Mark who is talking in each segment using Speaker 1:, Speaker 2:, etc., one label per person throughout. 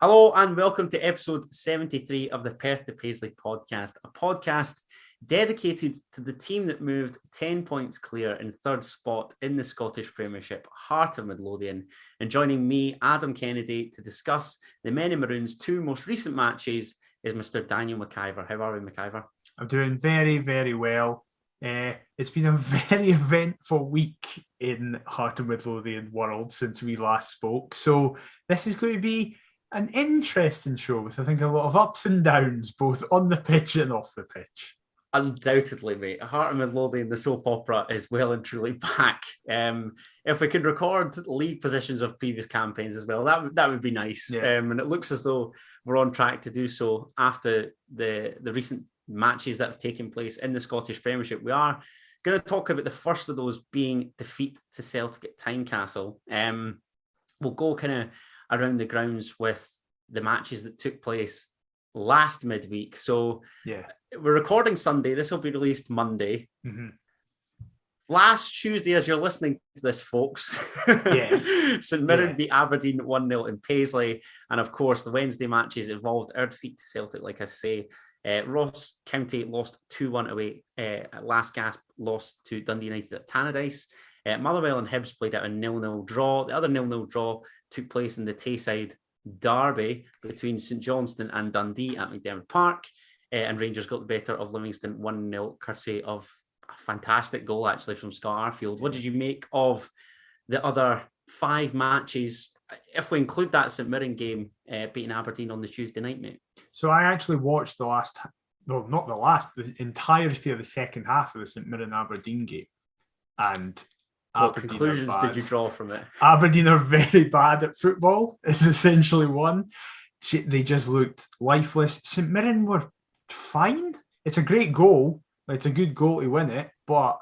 Speaker 1: Hello and welcome to episode 73 of the Perth to Paisley Podcast, a podcast dedicated to the team that moved 10 points clear in third spot in the Scottish Premiership, heart of Midlothian. And joining me, Adam Kennedy, to discuss the Men in Maroon's two most recent matches is Mr. Daniel McIver. How are we, McIver?
Speaker 2: I'm doing very, very well. It's been a very eventful week in Heart of Midlothian world since we last spoke. So this is going to be an interesting show with, I think, a lot of ups and downs, both on the pitch and off the pitch.
Speaker 1: Undoubtedly, mate. Heart of Midlothian, the soap opera, is well and truly back. If we could record league positions of previous campaigns as well, that would be nice.
Speaker 2: Yeah.
Speaker 1: And it looks as though we're on track to do so after the recent matches that have taken place in the Scottish Premiership. We are going to talk about the first of those being defeat to Celtic at Tynecastle. We'll go kind of around the grounds with the matches that took place last midweek. So
Speaker 2: yeah,
Speaker 1: we're recording Sunday. This will be released Monday.
Speaker 2: Mm-hmm.
Speaker 1: Last Tuesday, as you're listening to this, folks,
Speaker 2: yes,
Speaker 1: St Mirren beat Aberdeen 1-0 in Paisley. And of course, the Wednesday matches involved our defeat to Celtic, like I say. Ross County lost 2-1 away. Last gasp lost to Dundee United at Tannadice. Motherwell and Hibs played out a 0-0 draw. The other 0-0 draw took place in the Tayside Derby between St Johnstone and Dundee at McDiarmid Park. And Rangers got the better of Livingston 1-0, courtesy of a fantastic goal, actually, from Scott Arfield. What did you make of the other 5 matches, if we include that St Mirren game, beating Aberdeen on the Tuesday night, mate?
Speaker 2: So I actually watched the entirety of the second half of the St Mirren Aberdeen game. And
Speaker 1: what conclusions did you draw from it?
Speaker 2: Aberdeen are very bad at football, is essentially one. They just looked lifeless. St Mirren were fine. It's a great goal. It's a good goal to win it. But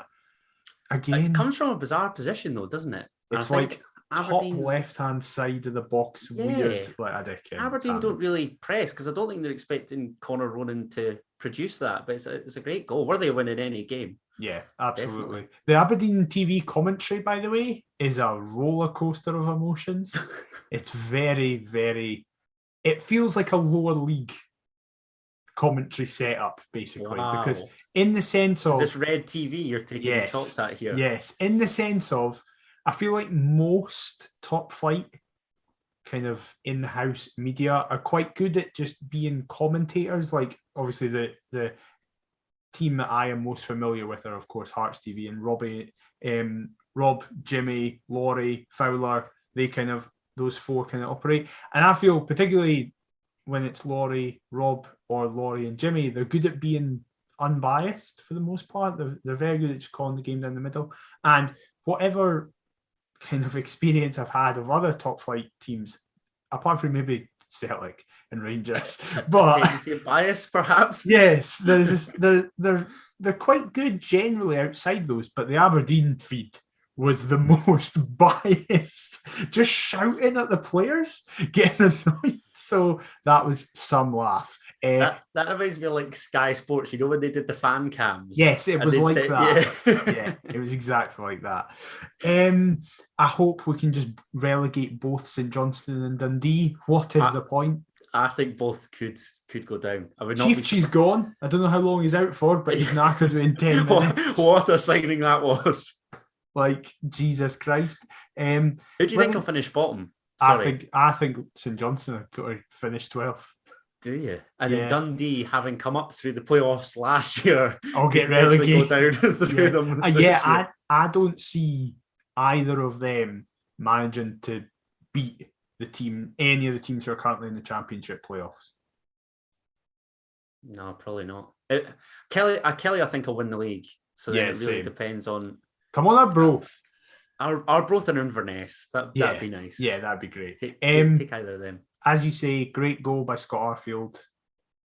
Speaker 2: again,
Speaker 1: it comes from a bizarre position, though, doesn't it?
Speaker 2: It's like top left-hand side of the box.
Speaker 1: Yeah.
Speaker 2: Weird. Like, I reckon.
Speaker 1: Aberdeen don't really press because I don't think they're expecting Conor Ronan to produce that. But it's a great goal. Were they winning any game?
Speaker 2: Yeah, absolutely.
Speaker 1: Definitely.
Speaker 2: The Aberdeen TV commentary, by the way, is a roller coaster of emotions. It's very, very... It feels like a lower league commentary setup, basically.
Speaker 1: Wow.
Speaker 2: Because in the sense of...
Speaker 1: Is this Red TV you're taking shots at here?
Speaker 2: Yes, in the sense of, I feel like most top flight kind of in-house media are quite good at just being commentators. Like, obviously, the team that I am most familiar with are, of course, Hearts TV and Rob, Jimmy, Laurie, Fowler. Those 4 kind of operate. And I feel particularly when it's Laurie, Rob, or Laurie and Jimmy, they're good at being unbiased for the most part. They're very good at just calling the game down the middle. And whatever kind of experience I've had of other top flight teams, apart from maybe Celtic and Rangers, but
Speaker 1: you see a bias, perhaps.
Speaker 2: Yes, they're quite good generally outside those, but the Aberdeen feed was the most biased, just shouting at the players, getting annoyed. So that was some laugh.
Speaker 1: That reminds me of like Sky Sports, you know, when they did the fan cams.
Speaker 2: Yes, it was like that.
Speaker 1: Yeah.
Speaker 2: Yeah, it was exactly like that. I hope we can just relegate both St Johnstone and Dundee. What is the point?
Speaker 1: I think both could go down. I would not.
Speaker 2: She's gone. I don't know how long he's out for, but he's knackered within 10 minutes.
Speaker 1: What a signing that was!
Speaker 2: Like, Jesus Christ.
Speaker 1: Who do you think will finish bottom?
Speaker 2: Sorry. I think St Johnstone are going to finish 12th.
Speaker 1: Do you? And then Dundee, having come up through the playoffs last year,
Speaker 2: I'll get relegated.
Speaker 1: Go down through them.
Speaker 2: I don't see either of them managing to beat any of the teams who are currently in the Championship playoffs.
Speaker 1: No, probably not. Kelly, I think will win the league. So then it really depends on.
Speaker 2: Come on, Arbroath.
Speaker 1: Arbroath and Inverness. That'd be nice.
Speaker 2: Yeah, that'd be great.
Speaker 1: Take either of them.
Speaker 2: As you say, great goal by Scott Arfield.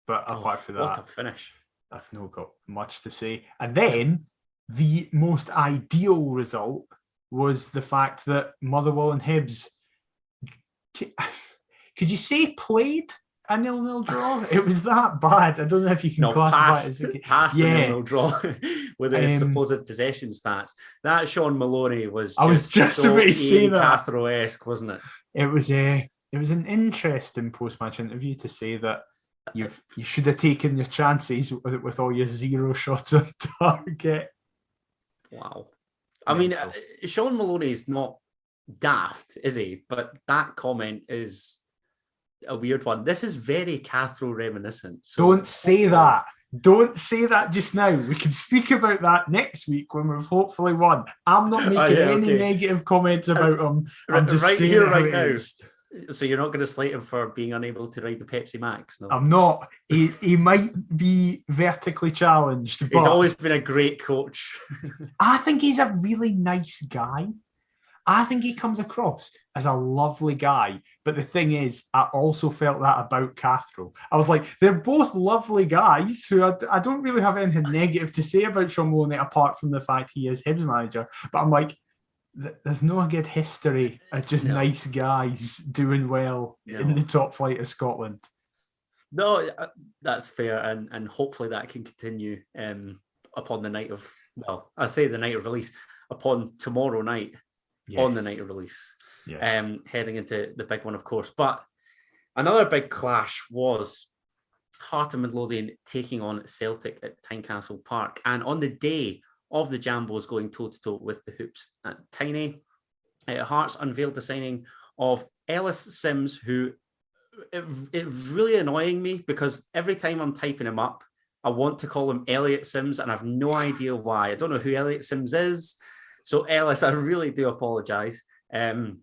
Speaker 2: But apart from that,
Speaker 1: what a finish.
Speaker 2: I've not got much to say. And then the most ideal result was the fact that Motherwell and Hibs, could you say played a 0-0 draw? It was that bad. I don't know if you can classify it as
Speaker 1: past the 0-0 draw with the supposed possession stats. That Sean Maloney was just about to say that. Cathro-esque, wasn't it?
Speaker 2: It was an interesting post-match interview to say that you should have taken your chances with all your 0 shots on target.
Speaker 1: Wow. I mean, Sean Maloney's not daft, is he? But that comment is a weird one. This is very Cathro reminiscent. So
Speaker 2: don't say that. Don't say that just now. We can speak about that next week when we've hopefully won. I'm not making any negative comments about him. I'm just saying here, right now.
Speaker 1: So you're not going to slate him for being unable to ride the Pepsi Max? No,
Speaker 2: I'm not. He might be vertically challenged. But
Speaker 1: he's always been a great coach.
Speaker 2: I think he's a really nice guy. I think he comes across as a lovely guy. But the thing is, I also felt that about Cathro. I was like, they're both lovely guys who I don't really have anything negative to say about Sean Maloney apart from the fact he is Hibs manager. But I'm like, there's no good history of just nice guys doing well in the top flight of Scotland.
Speaker 1: No, that's fair. And hopefully that can continue upon the night of, well, I say the night of release, upon tomorrow night. Yes. On the night of release, heading into the big one, of course. But another big clash was Heart of Midlothian taking on Celtic at Tynecastle Park. And on the day of the Jambos going toe-to-toe with the Hoops at Tyney, Hearts unveiled the signing of Ellis Sims, who it's really annoying me because every time I'm typing him up, I want to call him Elliot Sims, and I have no idea why. I don't know who Elliot Sims is. So Ellis, I really do apologise. And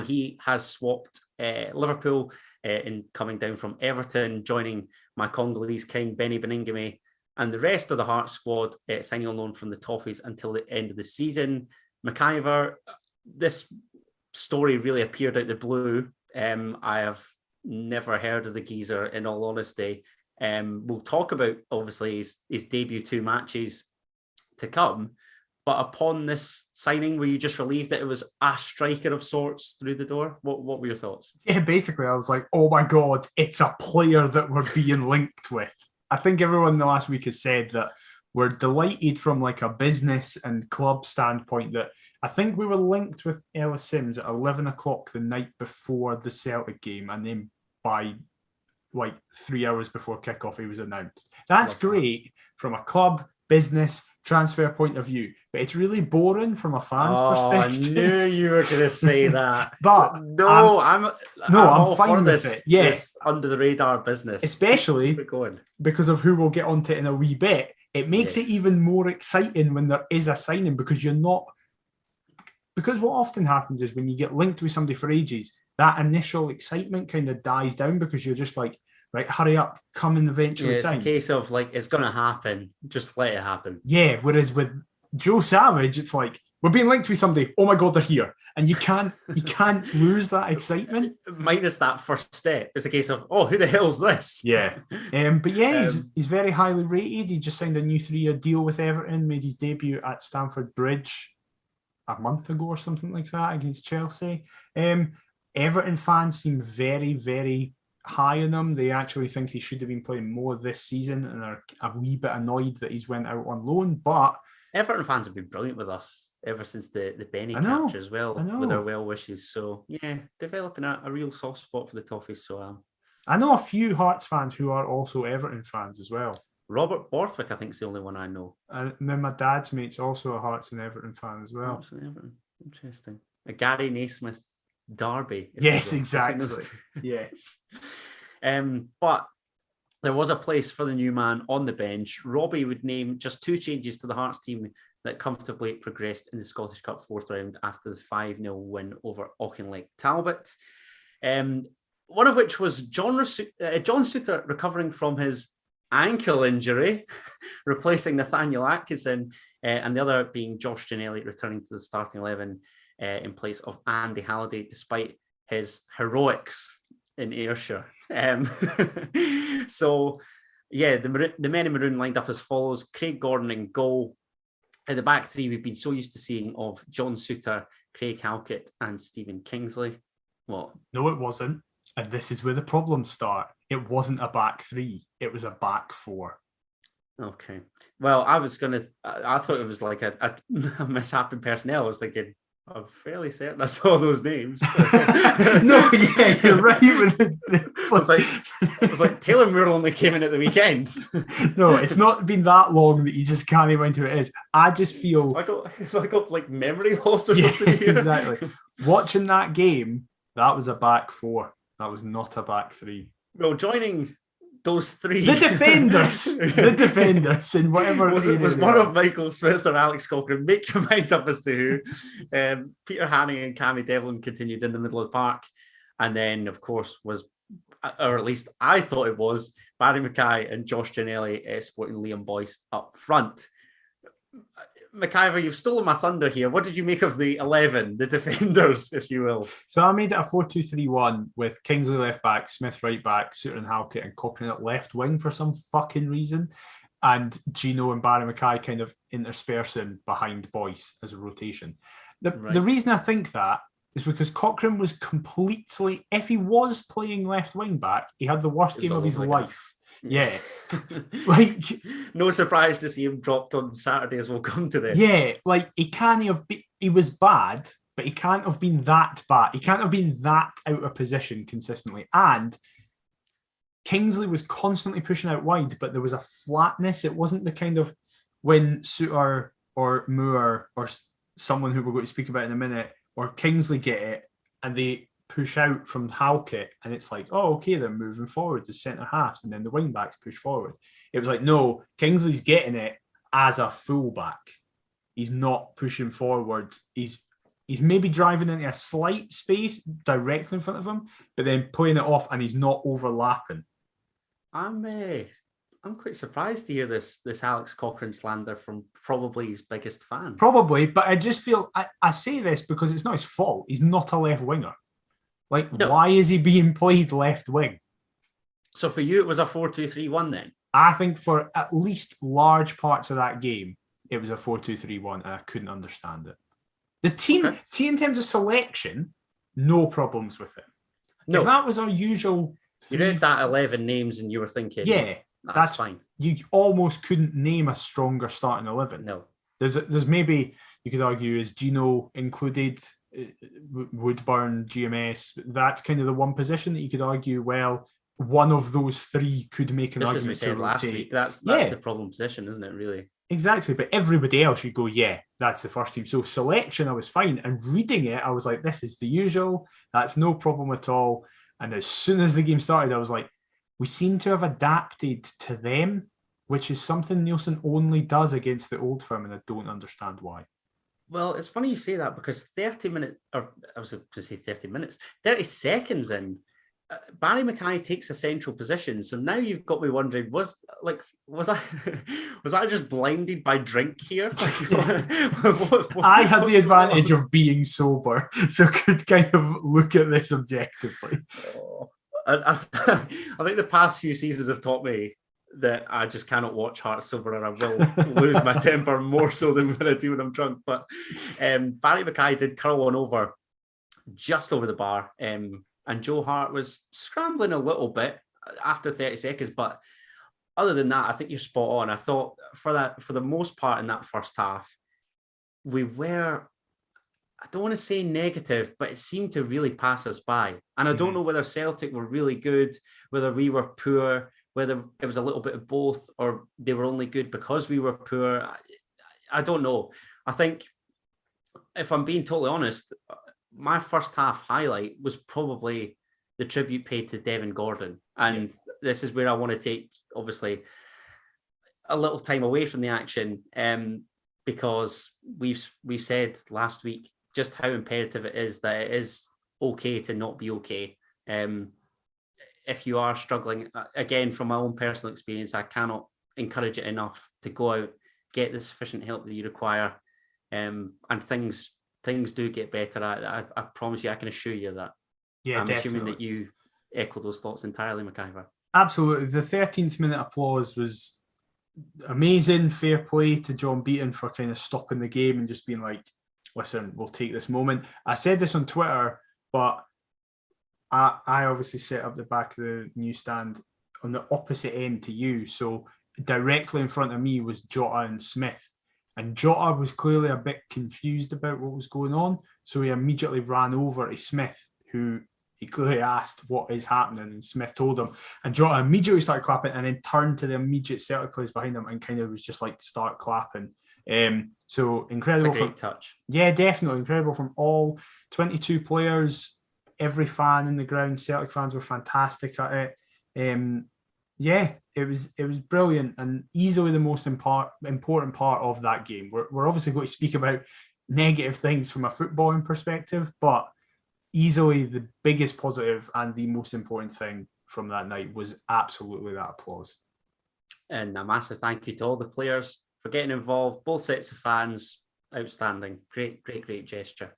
Speaker 1: he has swapped Liverpool in coming down from Everton, joining my Congolese king, Benny Beningame, and the rest of the Hearts squad signing on loan from the Toffees until the end of the season. McIver, this story really appeared out of the blue. I have never heard of the geezer, in all honesty. We'll talk about, obviously, his debut 2 matches to come. But upon this signing, were you just relieved that it was a striker of sorts through the door? What were your thoughts?
Speaker 2: Yeah, basically, I was like, oh my God, it's a player that we're being linked with. I think everyone in the last week has said that we're delighted from like a business and club standpoint that I think we were linked with Ellis Sims at 11 o'clock the night before the Celtic game. And then by like 3 hours before kickoff, he was announced. That's great from a club, business, transfer point of view, but it's really boring from a fan's perspective.
Speaker 1: I knew you were going to say that.
Speaker 2: But
Speaker 1: no, I'm
Speaker 2: fine with it. Yes,
Speaker 1: under the radar business,
Speaker 2: especially because of who we'll get onto in a wee bit. It makes it even more exciting when there is a signing because you're not. Because what often happens is when you get linked with somebody for ages, that initial excitement kind of dies down because you're just like, right, hurry up, come and eventually sign.
Speaker 1: It's a case of like, it's going to happen, just let it happen.
Speaker 2: Yeah, whereas with Joe Savage, it's like, we're being linked with somebody, oh my God, they're here. And you can't lose that excitement.
Speaker 1: Minus that first step. It's a case of, oh, who the hell's this?
Speaker 2: Yeah. But yeah, he's very highly rated. He just signed a new 3-year deal with Everton, made his debut at Stamford Bridge a month ago or something like that against Chelsea. Everton fans seem very, very high on him. They actually think he should have been playing more this season and are a wee bit annoyed that he's went out on loan. But
Speaker 1: Everton fans have been brilliant with us ever since the Benny catch as well, with their well wishes. So yeah, developing a real soft spot for the Toffees. So
Speaker 2: I know a few Hearts fans who are also Everton fans as well.
Speaker 1: Robert Borthwick, I think, is the only one I know.
Speaker 2: And then my dad's mate's also a Hearts and Everton fan as well.
Speaker 1: Everton. Interesting. A Gary Naismith Derby.
Speaker 2: Yes, exactly. Yes.
Speaker 1: But there was a place for the new man on the bench. Robbie would name just 2 changes to the Hearts team that comfortably progressed in the Scottish Cup 4th round after the 5-0 win over Auchinleck Talbot. One of which was John Suter recovering from his ankle injury, replacing Nathaniel Atkinson, and the other being Josh Ginnelly returning to the starting 11 in place of Andy Halliday, despite his heroics in Ayrshire. So, yeah, the men in maroon lined up as follows: Craig Gordon in goal. In the back 3, we've been so used to seeing of John Suter, Craig Halkett, and Stephen Kingsley. What?
Speaker 2: No, it wasn't. And this is where the problems start. It wasn't a back 3. It was a back 4.
Speaker 1: Okay. Well, I thought it was like a mishap in personnel. I was thinking, I'm fairly certain I saw those names.
Speaker 2: No, yeah, you're right.
Speaker 1: It was like Taylor Moore only came in at the weekend.
Speaker 2: No, it's not been that long that you just can't remember who it is. I just feel
Speaker 1: I got like memory loss or something here.
Speaker 2: Exactly. Watching that game, that was a back four. That was not a back three.
Speaker 1: Well, joining those three,
Speaker 2: the defenders in whatever
Speaker 1: was one of Michael Smith or Alex Cochrane. Make your mind up as to who. Peter Hanning and Cammy Devlin continued in the middle of the park, and then of course was, or at least I thought it was, Barry Mackay and Josh Giannelli escorting Liam Boyce up front. McIver, you've stolen my thunder here. What did you make of the 11, the defenders, if you will?
Speaker 2: So I made it a 4-2-3-1 with Kingsley left back, Smith right back, Suter and Halkett and Cochrane at left wing for some fucking reason, and Gino and Barry Mackay kind of interspersing behind Boyce as a rotation. The reason I think that is because Cochrane was completely, if he was playing left wing back, he had the worst game of his life. Yeah. Like,
Speaker 1: no surprise to see him dropped on Saturday, as we'll come to this.
Speaker 2: Yeah, like he was bad, but he can't have been that bad. He can't have been that out of position consistently. And Kingsley was constantly pushing out wide, but there was a flatness. It wasn't the kind of when Suter or Moore or someone who we're going to speak about in a minute or Kingsley get it and they push out from Halkett and it's like, oh, okay, they're moving forward to centre halves and then the wing backs push forward. It was like, no, Kingsley's getting it as a fullback. He's not pushing forward. He's maybe driving into a slight space directly in front of him, but then playing it off and he's not overlapping.
Speaker 1: I'm quite surprised to hear this Alex Cochrane slander from probably his biggest fan.
Speaker 2: Probably, but I just feel I say this because it's not his fault. He's not a left winger. Like, no. Why is he being played left wing?
Speaker 1: So for you, it was a 4-2-3-1 then?
Speaker 2: I think for at least large parts of that game, it was a 4-2-3-1, and I couldn't understand it. The team, see, in terms of selection, no problems with it. No. If that was our usual...
Speaker 1: You read that 11 names and you were thinking...
Speaker 2: Yeah.
Speaker 1: That's fine.
Speaker 2: You almost couldn't name a stronger starting 11.
Speaker 1: No.
Speaker 2: There's maybe, you could argue, is Gino included... Woodburn, GMS, that's kind of the one position that you could argue, well, one of those three could make an argument.
Speaker 1: As we said last week, that's the problem position, isn't it, really?
Speaker 2: Exactly, but everybody else you'd go, yeah, that's the first team. So selection, I was fine. And reading it, I was like, this is the usual. That's no problem at all. And as soon as the game started, I was like, we seem to have adapted to them, which is something Nielsen only does against the old firm, and I don't understand why.
Speaker 1: Well, it's funny you say that because 30 seconds in, Barry Mackay takes a central position. So now you've got me wondering, was I just blinded by drink here?
Speaker 2: I had the advantage of being sober, so could kind of look at this objectively.
Speaker 1: I think the past few seasons have taught me that I just cannot watch Hearts sober, and I will lose my temper more so than when I do when I'm drunk. But Barry Mackay did curl one over just over the bar, and Joe Hart was scrambling a little bit after 30 seconds. But other than that, I think you're spot on. I thought for the most part in that first half, we were, I don't want to say negative, but it seemed to really pass us by. And I don't know whether Celtic were really good, whether we were poor, whether it was a little bit of both, or they were only good because we were poor. I don't know. I think, if I'm being totally honest, my first half highlight was probably the tribute paid to Devin Gordon. And this is where I want to take, obviously, a little time away from the action, because we've said last week just how imperative it is that it is okay to not be okay. If you are struggling, again, from my own personal experience, I cannot encourage it enough to go out, get the sufficient help that you require, and things do get better. I promise you, I can assure you that.
Speaker 2: Yeah,
Speaker 1: I'm
Speaker 2: definitely.
Speaker 1: assuming that you echo those thoughts entirely, McIver.
Speaker 2: Absolutely. The 13th minute applause was amazing. Fair play to John Beaton for kind of stopping the game and just being like, listen, we'll take this moment. I said this on Twitter, but I obviously set up the back of the newsstand on the opposite end to you. So directly in front of me was Jota and Smith. And Jota was clearly a bit confused about what was going on. So he immediately ran over to Smith, who he clearly asked what is happening, and Smith told him. And Jota immediately started clapping and then turned to the immediate Celtic players behind him and kind of was just like, start clapping. So incredible.
Speaker 1: It's a great touch.
Speaker 2: Yeah, definitely. Incredible from all 22 players, every fan in the ground. Celtic fans were fantastic at it. Yeah, it was brilliant and easily the most important part of that game. We're obviously going to speak about negative things from a footballing perspective, but easily the biggest positive and the most important thing from that night was absolutely that applause.
Speaker 1: And a massive thank you to all the players for getting involved, both sets of fans. Outstanding. Great gesture.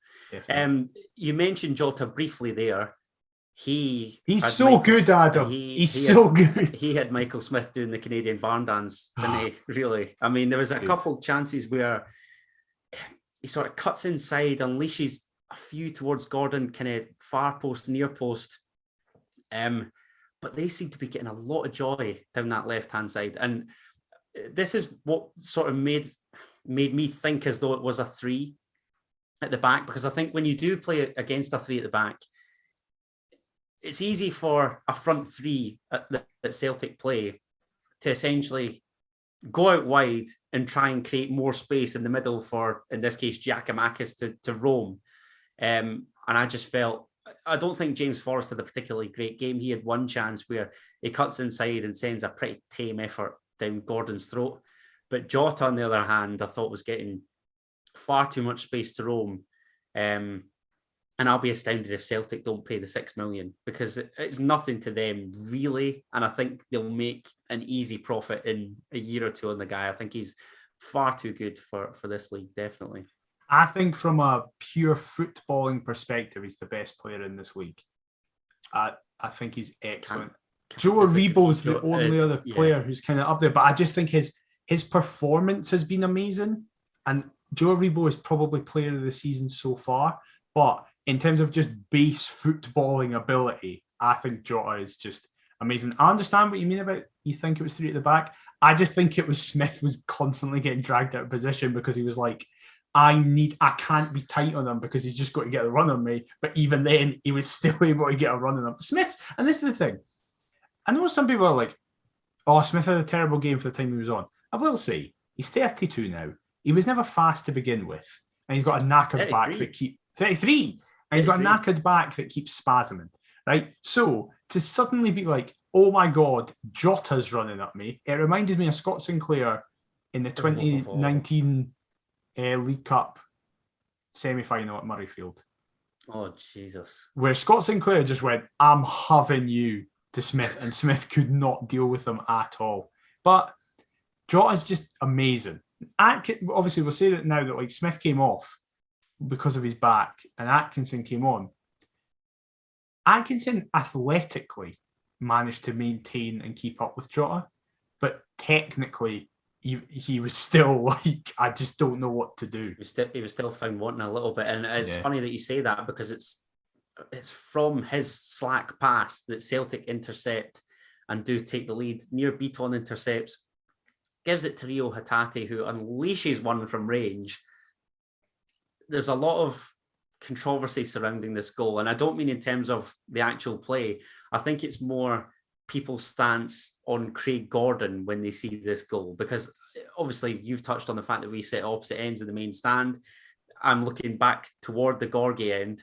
Speaker 1: You mentioned Jota briefly there. He's
Speaker 2: so good, Adam. He's so good.
Speaker 1: He had Michael Smith doing the Canadian barn dance, didn't he? Really. I mean, there was a couple chances where he sort of cuts inside, unleashes a few towards Gordon, kind of far post, near post. But they seem to be getting a lot of joy down that left-hand side. And this is what sort of made me think as though it was a 3 at the back, because I think when you do play against a 3 at the back, it's easy for a front 3 that Celtic play to essentially go out wide and try and create more space in the middle for, in this case, Giakoumakis to roam. And I just felt, I don't think James Forrest had a particularly great game. He had one chance where he cuts inside and sends a pretty tame effort down Gordon's throat. But Jota, on the other hand, I thought was getting far too much space to roam. And I'll be astounded if Celtic don't pay the 6 million, because it's nothing to them, really. And I think they'll make an easy profit in a year or two on the guy. I think he's far too good for this league, definitely.
Speaker 2: I think from a pure footballing perspective, he's the best player in this league. I think he's excellent. Joe Aribo's the only other player who's kind of up there, but I just think his performance has been amazing. And Joe Aribo is probably player of the season so far. But in terms of just base footballing ability, I think Jota is just amazing. I understand what you mean about you think it was 3 at the back. I just think it was Smith was constantly getting dragged out of position because he was like, I can't be tight on him because he's just got to get a run on me. But even then, he was still able to get a run on him. Smith, and this is the thing. I know some people are like, oh, Smith had a terrible game for the time he was on. I will say, he's 32 now. He was never fast to begin with. And he's got a knackered back that keeps... 33! And he's got a knackered back that keeps spasming, right? So, to suddenly be like, oh my God, Jota's running at me, it reminded me of Scott Sinclair in the 2019 League Cup semi-final at Murrayfield.
Speaker 1: Oh, Jesus.
Speaker 2: Where Scott Sinclair just went, I'm having you to Smith, and Smith could not deal with him at all. But Jota's just amazing. Obviously, we'll say that now that like Smith came off because of his back and Atkinson came on. Atkinson athletically managed to maintain and keep up with Jota, but technically he was still like, I just don't know what to do.
Speaker 1: He was still found wanting a little bit, and it's funny that you say that because it's from his slack pass that Celtic intercept and do take the lead. Near Beaton intercepts, gives it to Rio Hatate, who unleashes one from range. There's a lot of controversy surrounding this goal, and I don't mean in terms of the actual play. I think it's more people's stance on Craig Gordon when they see this goal, because obviously you've touched on the fact that we sit opposite ends of the main stand. I'm looking back toward the Gorgie end,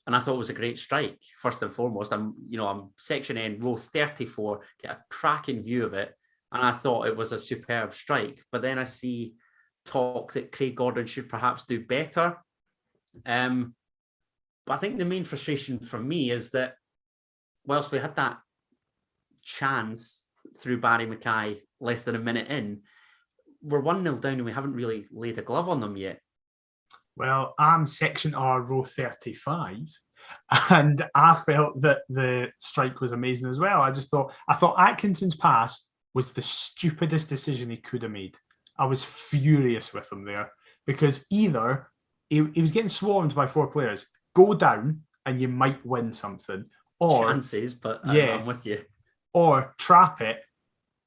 Speaker 1: and I thought it was a great strike. First and foremost, I'm section end, row 34, get a cracking view of it, and I thought it was a superb strike. But then I see talk that Craig Gordon should perhaps do better. But I think the main frustration for me is that whilst we had that chance through Barry Mackay less than a minute in, we're 1-0 down and we haven't really laid a glove on them yet.
Speaker 2: Well, I'm section R, row 35, and I felt that the strike was amazing as well. I thought Atkinson's pass was the stupidest decision he could have made. I was furious with him there because either he was getting swarmed by 4 players, go down and you might win something, or
Speaker 1: chances, but I'm with you,
Speaker 2: or trap it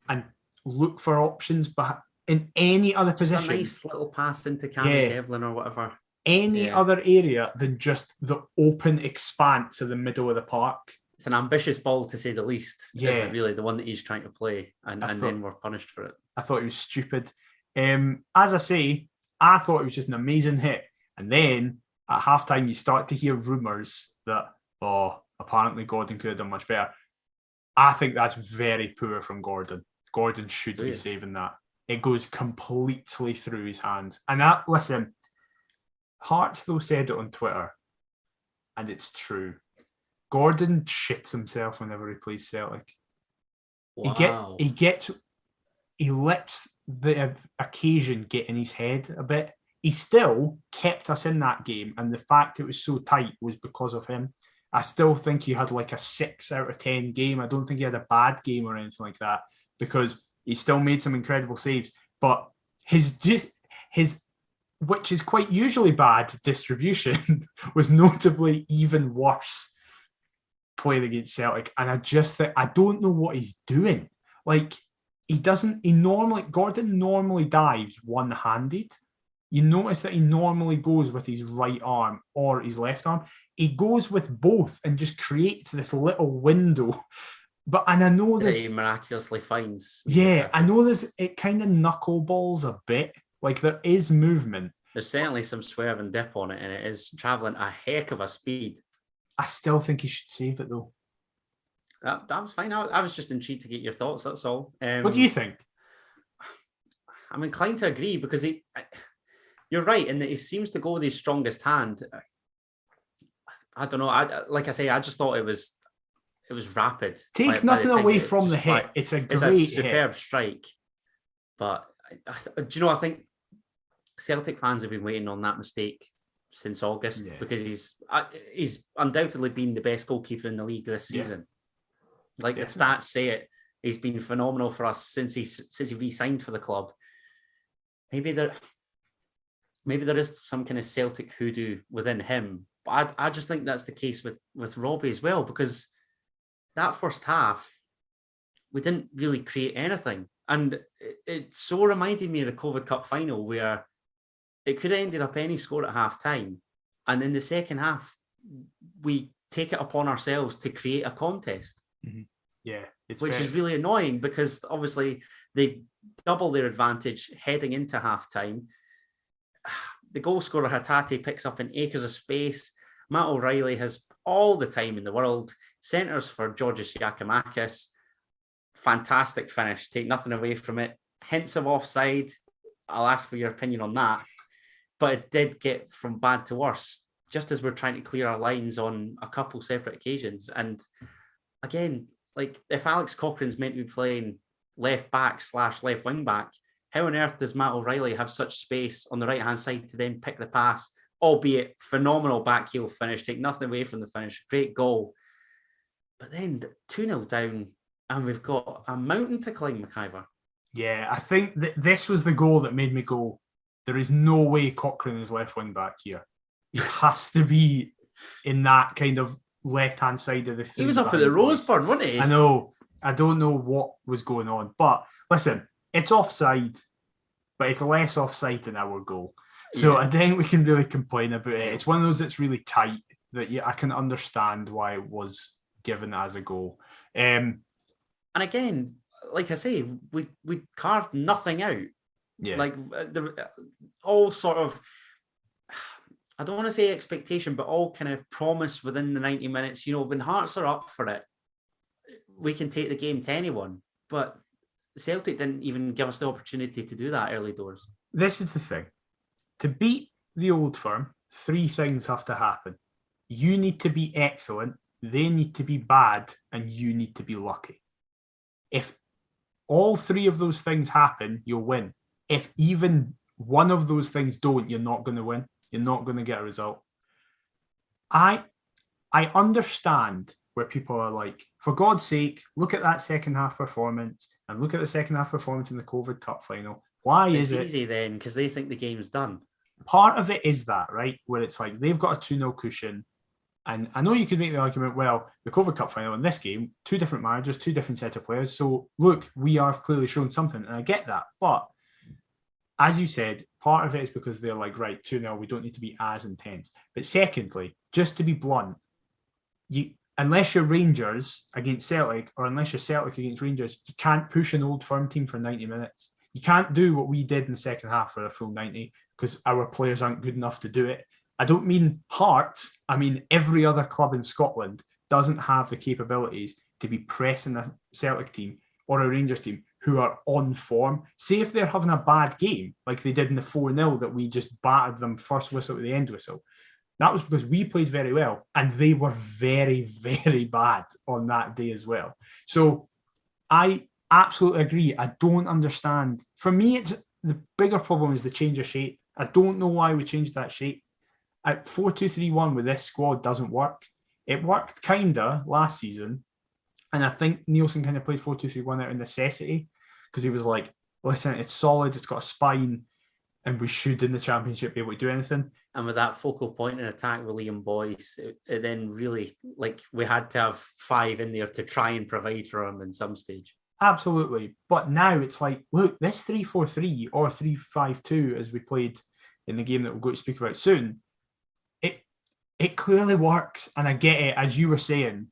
Speaker 2: and look for options, but in any other position.
Speaker 1: A nice little pass into Cameron Devlin or whatever.
Speaker 2: any other area than just the open expanse of the middle of the park.
Speaker 1: It's an ambitious ball, to say the least,
Speaker 2: Yeah.
Speaker 1: isn't it, really, the one that he's trying to play, and then we're punished for it.
Speaker 2: I thought he was stupid. As I say, I thought it was just an amazing hit. And then at halftime, you start to hear rumours that, apparently Gordon could have done much better. I think that's very poor from Gordon. Gordon should be saving that. It goes completely through his hands. And listen, Hearts, though, said it on Twitter, and it's true. Gordon shits himself whenever he plays Celtic.
Speaker 1: Wow.
Speaker 2: He lets the occasion get in his head a bit. He still kept us in that game, and the fact it was so tight was because of him. I still think he had like a 6 out of 10 game. I don't think he had a bad game or anything like that, because he still made some incredible saves. But his which is quite usually bad distribution was notably even worse playing against Celtic. And I just think, I don't know what he's doing. Like, Gordon normally dives one-handed. You notice that he normally goes with his right arm or his left arm. He goes with both and just creates this little window. And I know
Speaker 1: that he miraculously finds.
Speaker 2: Yeah, I know it kind of knuckleballs a bit. Like, there is movement.
Speaker 1: There's certainly some swerve and dip on it, and it is travelling a heck of a speed.
Speaker 2: I still think he should save it, though.
Speaker 1: That was fine. I was just intrigued to get your thoughts, that's all.
Speaker 2: What do you think?
Speaker 1: I'm inclined to agree, because you're right in that he seems to go with his strongest hand. I don't know. Like I say, I just thought it was rapid.
Speaker 2: Take nothing away from the hit. It's a
Speaker 1: superb hit. Strike. But do you know, I think Celtic fans have been waiting on that mistake since August, because he's undoubtedly been the best goalkeeper in the league this season. Like, the stats say it. He's been phenomenal for us since he re-signed for the club. Maybe there is some kind of Celtic hoodoo within him. But I just think that's the case with Robbie as well, because that first half, we didn't really create anything. And it so reminded me of the COVID Cup final, where it could have ended up any score at half-time. And in the second half, we take it upon ourselves to create a contest.
Speaker 2: Mm-hmm. Yeah.
Speaker 1: Which is really annoying, because obviously they double their advantage heading into half-time. The goal scorer Hatate picks up an acres of space. Matt O'Reilly has all the time in the world. Centres for Georgios Giacomakis. Fantastic finish. Take nothing away from it. Hints of offside. I'll ask for your opinion on that. But it did get from bad to worse, just as we're trying to clear our lines on a couple separate occasions. And again, like, if Alex Cochrane's meant to be playing left back / left wing back, how on earth does Matt O'Reilly have such space on the right-hand side to then pick the pass, albeit phenomenal back heel finish, take nothing away from the finish, great goal. But then 2-0 down, and we've got a mountain to climb, McIver.
Speaker 2: Yeah, I think that this was the goal that made me go, there is no way Cochrane is left wing back here. He has to be in that kind of left-hand side of the field.
Speaker 1: He was up at the Roseburn, wasn't he?
Speaker 2: I know. I don't know what was going on. But listen, it's offside, but it's less offside than our goal. So I think we can really complain about it. It's one of those that's really tight that I can understand why it was given as a goal.
Speaker 1: And again, like I say, we carved nothing out.
Speaker 2: Yeah.
Speaker 1: Like, all sort of, I don't want to say expectation, but all kind of promise within the 90 minutes. You know, when Hearts are up for it, we can take the game to anyone. But Celtic didn't even give us the opportunity to do that early doors.
Speaker 2: This is the thing. To beat the Old Firm, 3 things have to happen. You need to be excellent, they need to be bad, and you need to be lucky. If all 3 of those things happen, you'll win. If even one of those things don't, you're not going to win. You're not going to get a result. I understand where people are like, for God's sake, look at that second half performance and look at the second half performance in the COVID Cup final. Why is it?
Speaker 1: It's easy then, because they think the game's done.
Speaker 2: Part of it is that, right? Where it's like they've got a 2-0 cushion. And I know you could make the argument, well, the COVID Cup final in this game, 2 different managers, 2 different set of players. So look, we are clearly shown something. And I get that. But as you said, Part of it is because they're like, right, 2-0, we don't need to be as intense. But secondly, just to be blunt, unless you're Rangers against Celtic or unless you're Celtic against Rangers, you can't push an Old Firm team for 90 minutes. You can't do what we did in the second half for a full 90 because our players aren't good enough to do it. I don't mean Hearts. I mean every other club in Scotland doesn't have the capabilities to be pressing a Celtic team or a Rangers team who are on form. Say if they're having a bad game, like they did in the 4-0 that we just battered them first whistle to the end whistle. That was because we played very well and they were very, very bad on that day as well. So I absolutely agree. I don't understand. For me, it's the bigger problem is the change of shape. I don't know why we changed that shape. At 4-2-3-1 with this squad doesn't work. It worked kinda last season. And I think Nielsen kind of played 4-2-3-1 out of necessity because he was like, listen, it's solid, it's got a spine, and we should in the Championship be able to do anything.
Speaker 1: And with that focal point in attack with Liam Boyce, it then really, like, we had to have 5 in there to try and provide for him in some stage.
Speaker 2: Absolutely. But now it's like, look, this 3-4-3 or 3-5-2, as we played in the game that we'll go to speak about soon, it clearly works. And I get it, as you were saying,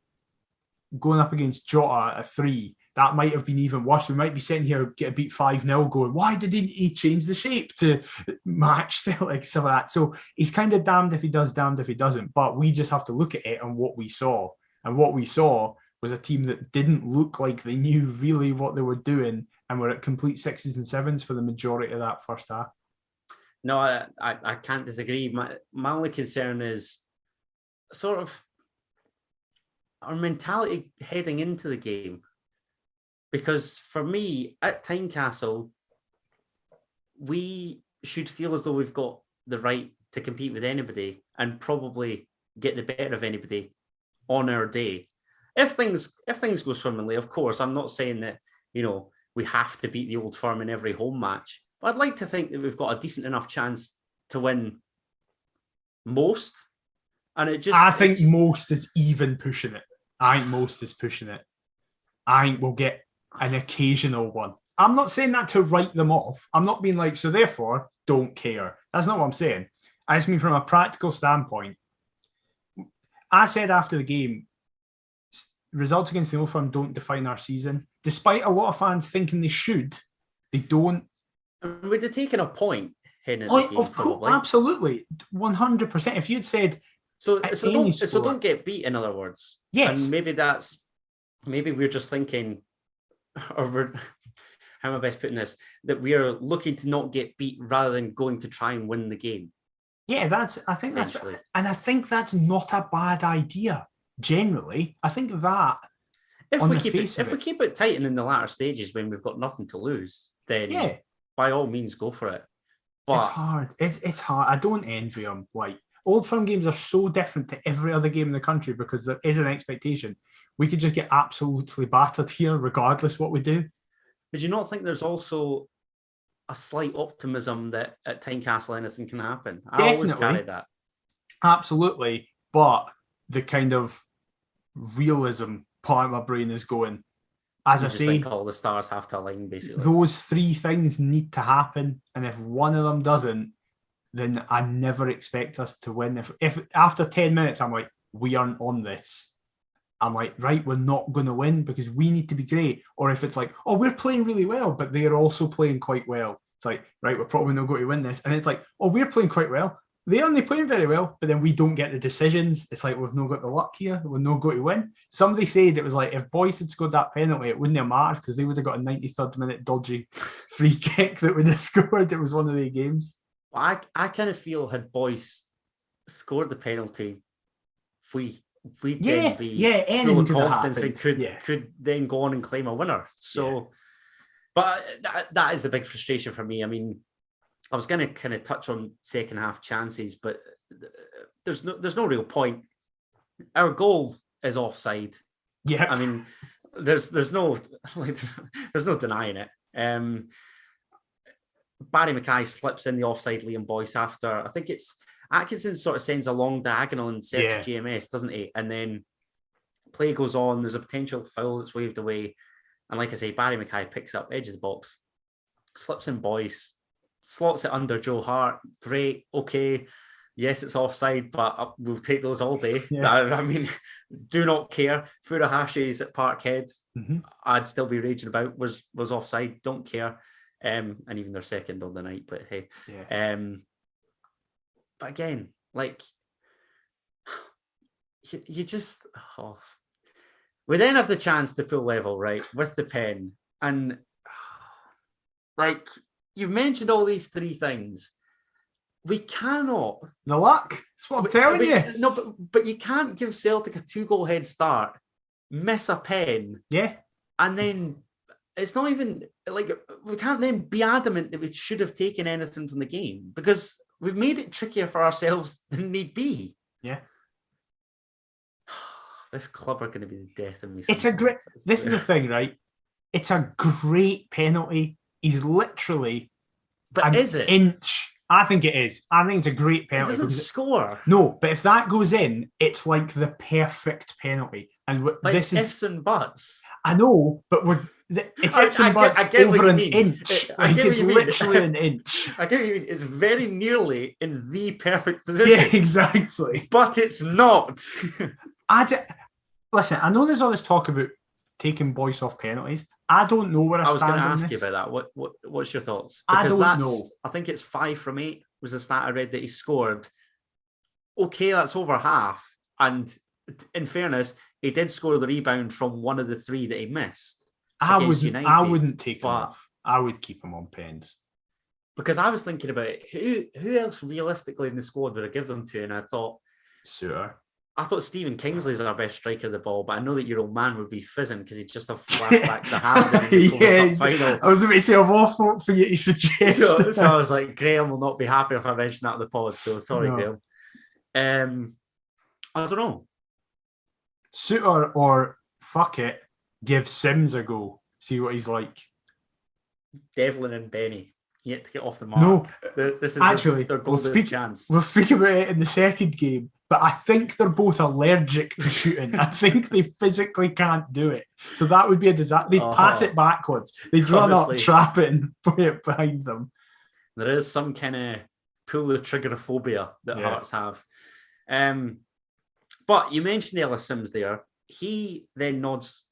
Speaker 2: going up against Jota at 3, that might have been even worse. We might be sitting here, get a beat 5-0 going, why did he change the shape to match Celtic, stuff like that? So he's kind of damned if he does, damned if he doesn't. But we just have to look at it and what we saw. And what we saw was a team that didn't look like they knew really what they were doing and were at complete 6s and 7s for the majority of that first half.
Speaker 1: No, I can't disagree. My only concern is sort of our mentality heading into the game. Because for me, at Tynecastle, we should feel as though we've got the right to compete with anybody and probably get the better of anybody on our day. If things go swimmingly, of course, I'm not saying that, we have to beat the Old Firm in every home match. But I'd like to think that we've got a decent enough chance to win most. And
Speaker 2: I think most is even pushing it. I think most is pushing it. I think we'll get an occasional one. I'm not saying that to write them off. I'm not being like, so therefore, don't care. That's not what I'm saying. I just mean from a practical standpoint. I said after the game, results against the Old Firm don't define our season. Despite a lot of fans thinking they should, they don't.
Speaker 1: Would have taken a point heading into the game,
Speaker 2: of course, absolutely. 100%. If you'd said...
Speaker 1: So don't get beat, in other words.
Speaker 2: Yes.
Speaker 1: And maybe we're just thinking, or how am I best putting this? That we are looking to not get beat rather than going to try and win the game.
Speaker 2: Yeah, I think that's not a bad idea. Generally, I think that
Speaker 1: if we keep it tight and in the latter stages when we've got nothing to lose, then by all means go for it. But
Speaker 2: it's hard. It's hard. I don't envy them. Like, Old Firm games are so different to every other game in the country because there is an expectation. We could just get absolutely battered here, regardless what we do.
Speaker 1: But do you not think there's also a slight optimism that at Tynecastle anything can happen?
Speaker 2: Definitely.
Speaker 1: I always carry that.
Speaker 2: Absolutely. But the kind of realism part of my brain is going, as I say,
Speaker 1: think all the stars have to align, basically.
Speaker 2: Those 3 things need to happen. And if one of them doesn't, then I never expect us to win. If after 10 minutes, I'm like, we aren't on this. I'm like, right, we're not going to win because we need to be great. Or if it's like, oh, we're playing really well, but they're also playing quite well. It's like, right, we're probably not going to win this. And it's like, oh, we're playing quite well. They're only playing very well, but then we don't get the decisions. It's like, we've not got the luck here. We're not going to win. Somebody said it was like, if Boyce had scored that penalty, it wouldn't have mattered because they would have got a 93rd minute dodgy free kick that would have scored. It was one of the games.
Speaker 1: I kind of feel had Boyce scored the penalty, we'd then be full of confidence and could then go on and claim a winner. So, but that is the big frustration for me. I mean, I was going to kind of touch on second half chances, but there's no real point. Our goal is offside.
Speaker 2: Yeah,
Speaker 1: I mean, there's no denying it. Barry Mackay slips in the offside Liam Boyce after, I think it's Atkinson sort of sends a long diagonal and sets GMS, doesn't he? And then play goes on, there's a potential foul that's waved away. And like I say, Barry Mackay picks up edge of the box, slips in Boyce, slots it under Joe Hart. Great, okay. Yes, it's offside, but we'll take those all day.
Speaker 2: Yeah.
Speaker 1: I mean, do not care. Furuhashi's at Parkhead, I'd still be raging about. Was offside. Don't care. And even their second on the night. But hey, but again, like you just. We then have the chance to full level, right, with the pen, and like you've mentioned all these three things. We cannot.
Speaker 2: The luck. That's what I'm telling you.
Speaker 1: No, but you can't give Celtic a 2-goal head start, miss a pen.
Speaker 2: Yeah.
Speaker 1: And then it's not even like we can't then be adamant that we should have taken anything from the game because we've made it trickier for ourselves than need be.
Speaker 2: Yeah.
Speaker 1: This club are going to be the death of me.
Speaker 2: It's a great. This is the thing, right? It's a great penalty. He's literally.
Speaker 1: But is it?
Speaker 2: Inch. I think it is. I think it's a great penalty.
Speaker 1: It doesn't score.
Speaker 2: No, but if that goes in, it's like the perfect penalty. And this
Speaker 1: is ifs and buts.
Speaker 2: I know, but it's ifs and buts over an inch. Like it's literally an inch.
Speaker 1: I get what you mean. It's very nearly in the perfect position.
Speaker 2: Yeah, exactly.
Speaker 1: But it's not.
Speaker 2: Listen, I know there's all this talk about taking Boyce off penalties. I don't know where I stand.
Speaker 1: I was going to ask you about that. What's your thoughts?
Speaker 2: Because I don't know.
Speaker 1: I think it's 5 from 8 was the stat I read that he scored. Okay, that's over half. And in fairness, he did score the rebound from one of the 3 that he missed.
Speaker 2: I wouldn't take him off. I would keep him on pens.
Speaker 1: Because I was thinking about it. Who else realistically in the squad would I give them to? And I thought
Speaker 2: Suter.
Speaker 1: I thought Stephen Kingsley's our best striker of the ball, but I know that your old man would be fizzing because he'd just have flashbacks of Hampden in the final.
Speaker 2: I was about to say, I'm awful for you to suggest.
Speaker 1: So I was like, Graham will not be happy if I mention that in the pod. So sorry, no. Graham. I don't know.
Speaker 2: Suter or fuck it, give Sims a go. See what he's like.
Speaker 1: Devlin and Benny yet to get off the mark.
Speaker 2: No,
Speaker 1: this is
Speaker 2: actually
Speaker 1: their golden chance.
Speaker 2: We'll speak about it in the second game. But I think they're both allergic to shooting. I think they physically can't do it. So that would be a disaster. They'd pass it backwards. They'd run up, trap it, and put it behind them.
Speaker 1: There is some kind of pull the trigger phobia that Hearts have. But you mentioned Ellis Sims there. He then nods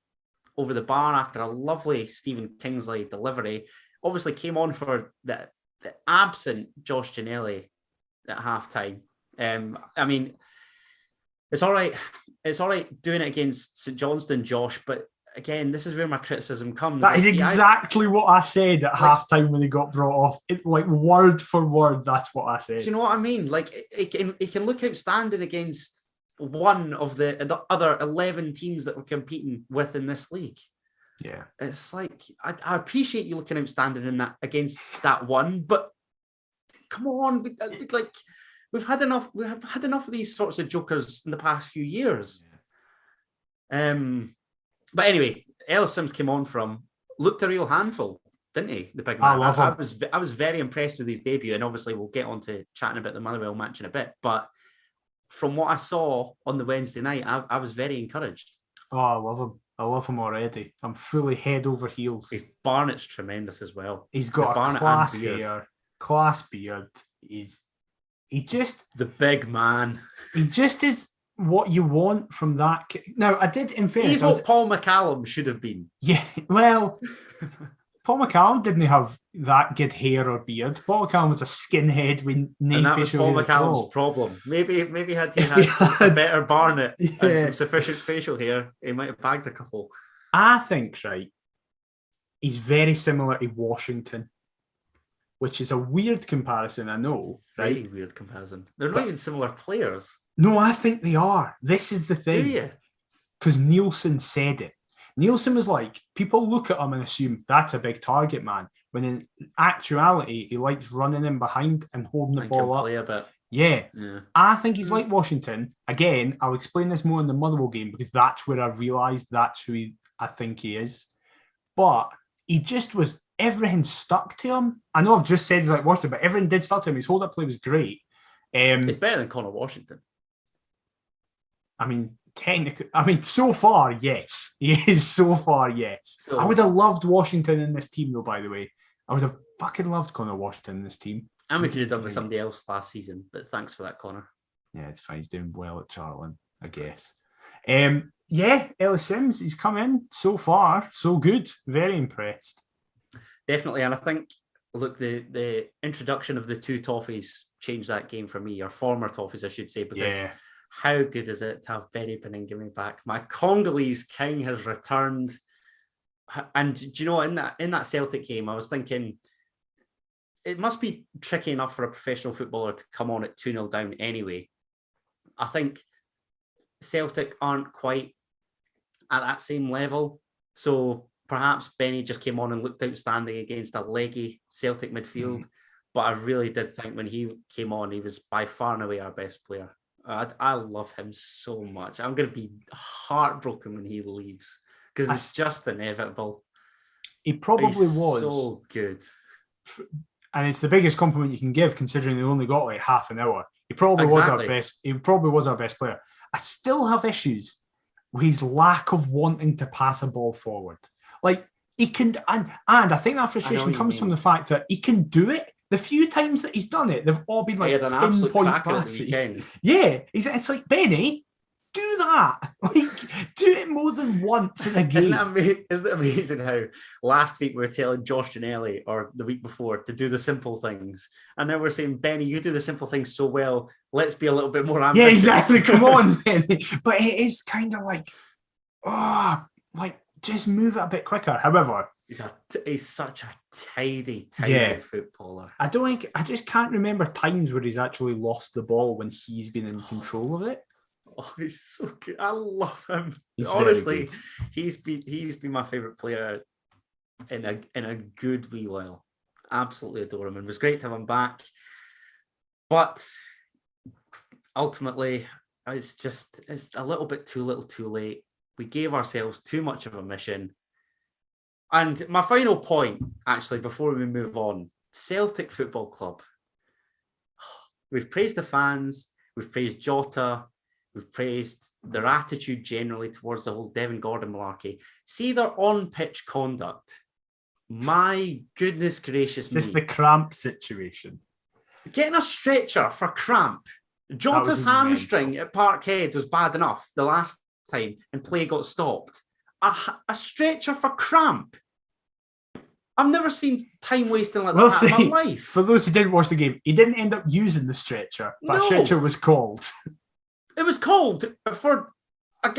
Speaker 1: over the bar after a lovely Stephen Kingsley delivery. Obviously came on for the absent Josh Ginnelly at halftime. I mean, it's all right. It's all right doing it against St Johnstone, Josh. But again, this is where my criticism comes.
Speaker 2: That is exactly what I said at halftime when he got brought off. Like word for word, that's what I said.
Speaker 1: Do you know what I mean? Like it can look outstanding against one of the other 11 teams that we're competing with in this league.
Speaker 2: Yeah,
Speaker 1: it's like I appreciate you looking outstanding in that against that one, but come on, like. We've had enough of these sorts of jokers in the past few years. Yeah. But anyway, Ellis Sims came on looked a real handful, didn't he? The big man.
Speaker 2: I love him.
Speaker 1: I was very impressed with his debut, and obviously we'll get on to chatting about the Motherwell match in a bit. But from what I saw on the Wednesday night, I was very encouraged.
Speaker 2: Oh, I love him. I love him already. I'm fully head over heels.
Speaker 1: His Barnett's tremendous as well.
Speaker 2: He's got a class hair, class beard. He just...
Speaker 1: The big man.
Speaker 2: He just is what you want from that. Now, I did, in fairness...
Speaker 1: He's what Paul McCallum should have been.
Speaker 2: Yeah, well, Paul McCallum didn't have that good hair or beard. Paul McCallum was a skinhead with no
Speaker 1: and that was Paul McCallum's problem. Maybe had he had a better Barnett and some sufficient facial hair, he might have bagged a couple.
Speaker 2: I think, right, he's very similar to Washington. Which is a weird comparison, I know. Right?
Speaker 1: Very weird comparison. They're not even similar players.
Speaker 2: No, I think they are. This is the thing.
Speaker 1: Do you?
Speaker 2: Because Nielsen said it. Nielsen was like, people look at him and assume that's a big target man. When in actuality, he likes running in behind and holding the ball up.
Speaker 1: Play a bit.
Speaker 2: Yeah. I think he's like Washington. Again, I'll explain this more in the Motherwell game because that's where I realised that's who I think he is. But he just was... Everything stuck to him. I know I've just said he's like Washington, but everything did stuck to him. His hold-up play was great.
Speaker 1: It's better than Connor Washington.
Speaker 2: I mean, technically, so far, yes. He is so far, yes. I would have loved Washington in this team, though, by the way. I would have fucking loved Connor Washington in this team.
Speaker 1: And we could have done with somebody else last season, but thanks for that, Connor.
Speaker 2: Yeah, it's fine. He's doing well at Charlton, I guess. Ellis Sims, he's come in so far, so good. Very impressed.
Speaker 1: Definitely, and I think, look, the introduction of the two Toffees changed that game for me, or former Toffees, I should say, because how good is it to have Benny Beningame back? My Congolese king has returned. And do you know, in that Celtic game, I was thinking, it must be tricky enough for a professional footballer to come on at 2-0 down anyway. I think Celtic aren't quite at that same level. So perhaps Benny just came on and looked outstanding against a leggy Celtic midfield. But I really did think when he came on, he was by far and away our best player. I love him so much. I'm going to be heartbroken when he leaves because it's just inevitable.
Speaker 2: He probably was
Speaker 1: so good.
Speaker 2: And it's the biggest compliment you can give considering they only got like half an hour. He probably was our best. He probably was our best player. I still have issues with his lack of wanting to pass a ball forward. Like he can, and I think that frustration comes from the fact that he can do it. The few times that he's done it, they've all been like pinpoint passes. Yeah, it's like, Benny, do that. Like, do it more than once in a game.
Speaker 1: Isn't it amazing how last week we were telling Josh Ginnelly, or the week before, to do the simple things, and now we're saying, Benny, you do the simple things so well. Let's be a little bit more ambitious.
Speaker 2: Yeah, exactly. Come on, Benny. But it is kind of like, just move it a bit quicker. However,
Speaker 1: he's such a tidy footballer.
Speaker 2: I just can't remember times where he's actually lost the ball when he's been in control of it.
Speaker 1: Oh, he's so good. I love him. Honestly, he's been my favourite player in a good wee while. Absolutely adore him, and it was great to have him back. But ultimately, it's a little bit too little too late. We gave ourselves too much of a mission. And my final point, actually, before we move on, Celtic Football Club. We've praised the fans, we've praised Jota, we've praised their attitude generally towards the whole Devin Gordon malarkey. See their on-pitch conduct. My goodness gracious me.
Speaker 2: Just the cramp situation.
Speaker 1: Getting a stretcher for cramp. Jota's hamstring at Parkhead was bad enough the last time and play got stopped. A stretcher for cramp. I've never seen time wasting like that in my life.
Speaker 2: For those who didn't watch the game, he didn't end up using the stretcher, but a stretcher was called.
Speaker 1: It was called for a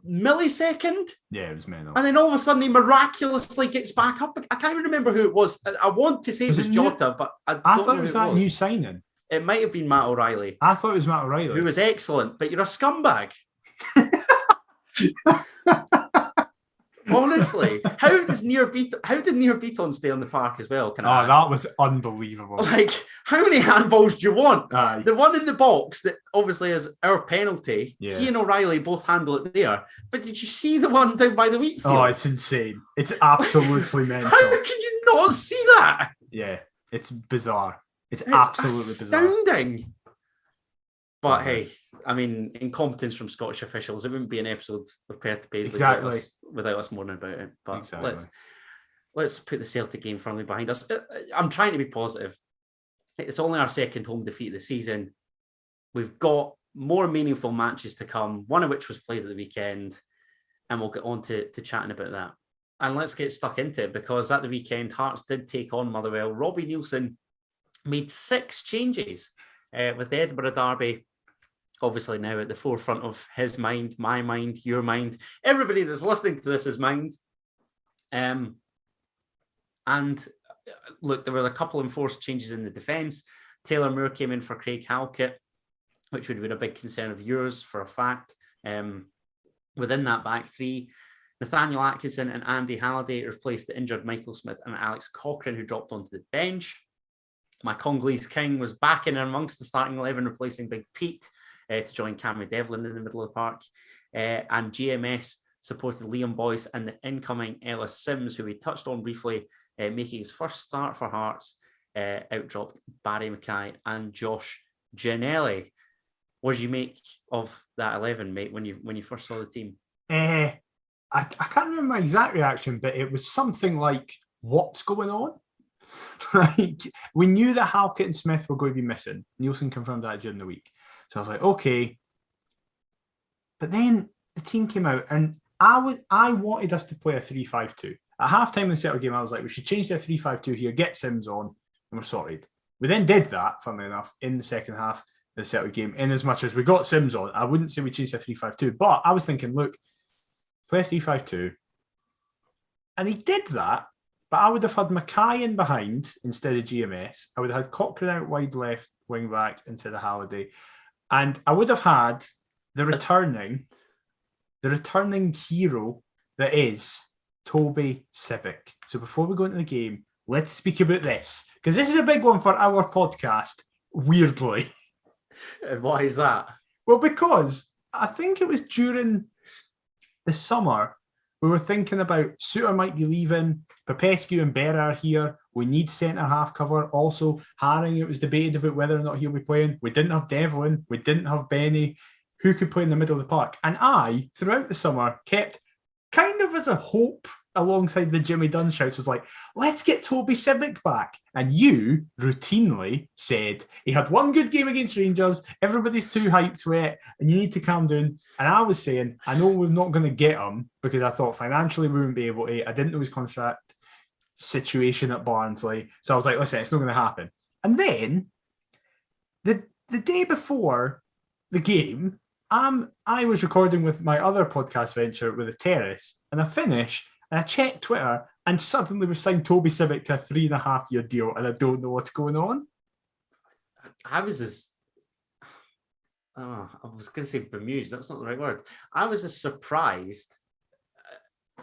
Speaker 1: millisecond.
Speaker 2: Yeah, it was mental.
Speaker 1: And then all of a sudden he miraculously gets back up. I can't even remember who it was. I want to say it was Jota, but I thought it was that
Speaker 2: new signing.
Speaker 1: It might have been Matt O'Reilly.
Speaker 2: I thought it was Matt O'Reilly.
Speaker 1: Who was excellent, but you're a scumbag. Honestly, how did Nir Beaton stay on the park as well?
Speaker 2: That was unbelievable.
Speaker 1: Like, how many handballs do you want? The one in the box that obviously is our penalty. Yeah. He and O'Reilly both handle it there. But did you see the one down by the wheat field?
Speaker 2: Oh, it's insane. It's absolutely mental.
Speaker 1: How can you not see that?
Speaker 2: Yeah, it's bizarre. It's absolutely
Speaker 1: astounding. But hey, I mean, incompetence from Scottish officials. It wouldn't be an episode of Perth Paisley without us mourning about it. But let's put the Celtic game firmly behind us. I'm trying to be positive. It's only our second home defeat of the season. We've got more meaningful matches to come, one of which was played at the weekend, and we'll get on to chatting about that. And let's get stuck into it, because at the weekend, Hearts did take on Motherwell. Robbie Neilson made 6 changes with the Edinburgh Derby obviously now at the forefront of his mind, my mind, your mind, everybody that's listening to this is mind. And look, there were a couple enforced changes in the defence. Taylor Moore came in for Craig Halkett, which would have been a big concern of yours for a fact. Within that back three, Nathaniel Atkinson and Andy Halliday replaced the injured Michael Smith and Alex Cochrane, who dropped onto the bench. My Congolese king was back in amongst the starting 11, replacing Big Pete to join Cameron Devlin in the middle of the park. And GMS supported Liam Boyce and the incoming Ellis Sims, who we touched on briefly, making his first start for Hearts, outdropped Barry Mackay and Josh Ginnelly. What did you make of that 11, mate, when you first saw the team?
Speaker 2: I can't remember my exact reaction, but it was something like, what's going on? Like, we knew that Halkett and Smith were going to be missing. Nielsen confirmed that during the week. So I was like, okay. But then the team came out, and I wanted us to play a 3-5-2. At halftime in the Celtic game, I was like, we should change to a 3-5-2 here, get Sims on, and we're sorted. We then did that, funnily enough, in the second half of the Celtic game, in as much as we got Sims on. I wouldn't say we changed to a 3-5-2, but I was thinking, look, play a 3-5-2. And he did that, but I would have had Mackay in behind instead of GMS. I would have had Cochrane out wide left, wing back instead of Halliday. And I would have had the returning hero that is Toby Sibbick. So before we go into the game, let's speak about this, because this is a big one for our podcast, weirdly.
Speaker 1: And why is that?
Speaker 2: Well, because I think it was during the summer, we were thinking about Suter might be leaving, Popescu and Berra are here, we need centre-half cover. Also, Haring, it was debated about whether or not he'll be playing. We didn't have Devlin, we didn't have Benny. Who could play in the middle of the park? And I, throughout the summer, kept kind of as a hope alongside the Jimmy Dunn shouts, was like, let's get Toby Sibbick back. And you routinely said he had one good game against Rangers, everybody's too hyped to it, and you need to calm down. And I was saying, I know we're not going to get him because I thought financially we wouldn't be able to. I didn't know his contract situation at Barnsley. So I was like, listen, it's not going to happen. And then the day before the game, I was recording with my other podcast venture with the Terrace, and I finish and I checked Twitter, and suddenly we've signed Toby Sibbick to a 3.5-year deal, and I don't know what's going on.
Speaker 1: I was going to say bemused. That's not the right word. I was as surprised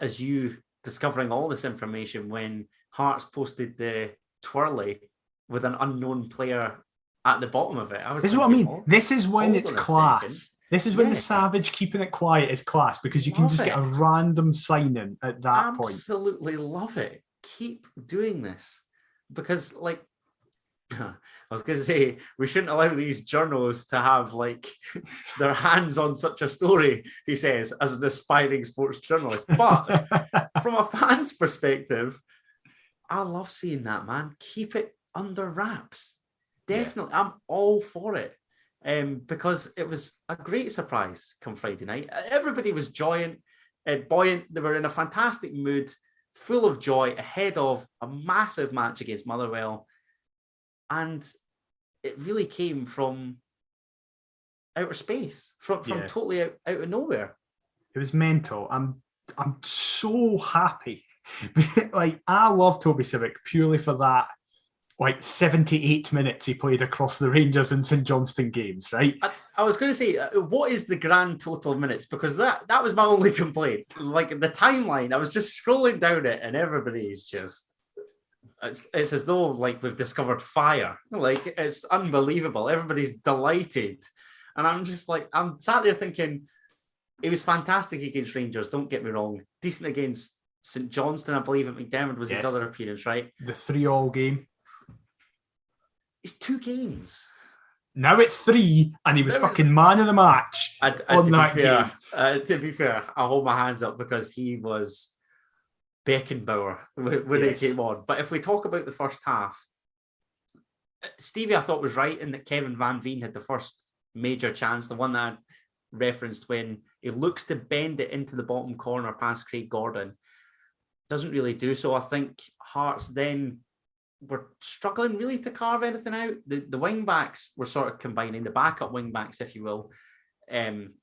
Speaker 1: as you discovering all this information when Hearts posted the twirly with an unknown player at the bottom of it.
Speaker 2: This is what I mean. This is when it's class. This is when the Savage keeping it quiet is class, because you can just get a random signing at that point.
Speaker 1: Absolutely love it. Keep doing this. Because, like, I was going to say, we shouldn't allow these journals to have, like, their hands on such a story, he says, as an aspiring sports journalist. But from a fan's perspective, I love seeing that, man. Keep it under wraps. Definitely. Yeah. I'm all for it. Because it was a great surprise come Friday night. Everybody was buoyant. They were in a fantastic mood, full of joy, ahead of a massive match against Motherwell. And it really came from outer space, from totally out of nowhere.
Speaker 2: It was mental. I'm so happy. Like, I love Toby Sibbick purely for that. Like 78 minutes he played across the Rangers and St Johnstone games, right?
Speaker 1: I was going to say, what is the grand total of minutes? Because that was my only complaint. Like, the timeline, I was just scrolling down it, and everybody's just... It's as though, like, we've discovered fire. Like, it's unbelievable. Everybody's delighted. And I'm just like, I'm sat there thinking, it was fantastic against Rangers, don't get me wrong. Decent against St Johnstone, I believe, at McDermott was his other appearance, right?
Speaker 2: The 3-3 game.
Speaker 1: It's 2 games.
Speaker 2: Now it's 3, and he was fucking man of the match on that game.
Speaker 1: To be fair, I hold my hands up because he was Beckenbauer when he came on. But if we talk about the first half, Stevie, I thought, was right in that Kevin Van Veen had the first major chance, the one that I referenced when he looks to bend it into the bottom corner past Craig Gordon. Doesn't really do so. I think Hearts then were struggling really to carve anything out. The wing backs were sort of combining, the backup wing backs, if you will.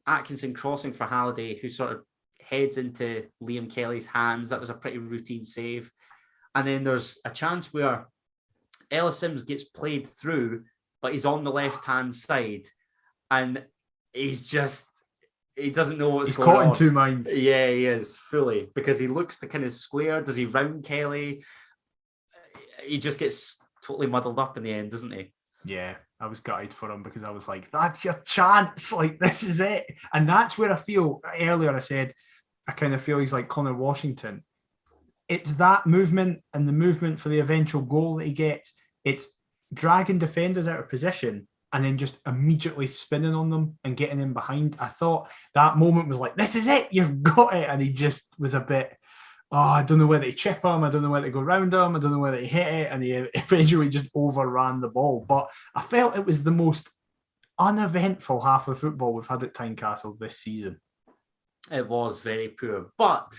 Speaker 1: Atkinson crossing for Halliday, who sort of heads into Liam Kelly's hands. That was a pretty routine save. And then there's a chance where Ellis Sims gets played through, but he's on the left-hand side. And he doesn't know what's going on.
Speaker 2: He's caught in two minds.
Speaker 1: Yeah, he is, fully. Because he looks to kind of square. Does he round Kelly? He just gets totally muddled up in the end, doesn't he?
Speaker 2: Yeah, I was gutted for him because I was like, that's your chance. Like, this is it. And that's where I feel, earlier I said, I kind of feel he's like Connor Washington. It's that movement and the movement for the eventual goal that he gets. It's dragging defenders out of position and then just immediately spinning on them and getting in behind. I thought that moment was like, this is it. You've got it. And he just was a bit I don't know where they chip him, I don't know where they go round him, I don't know where they hit it, and he eventually just overran the ball. But I felt it was the most uneventful half of football we've had at Tynecastle this season.
Speaker 1: It was very poor, but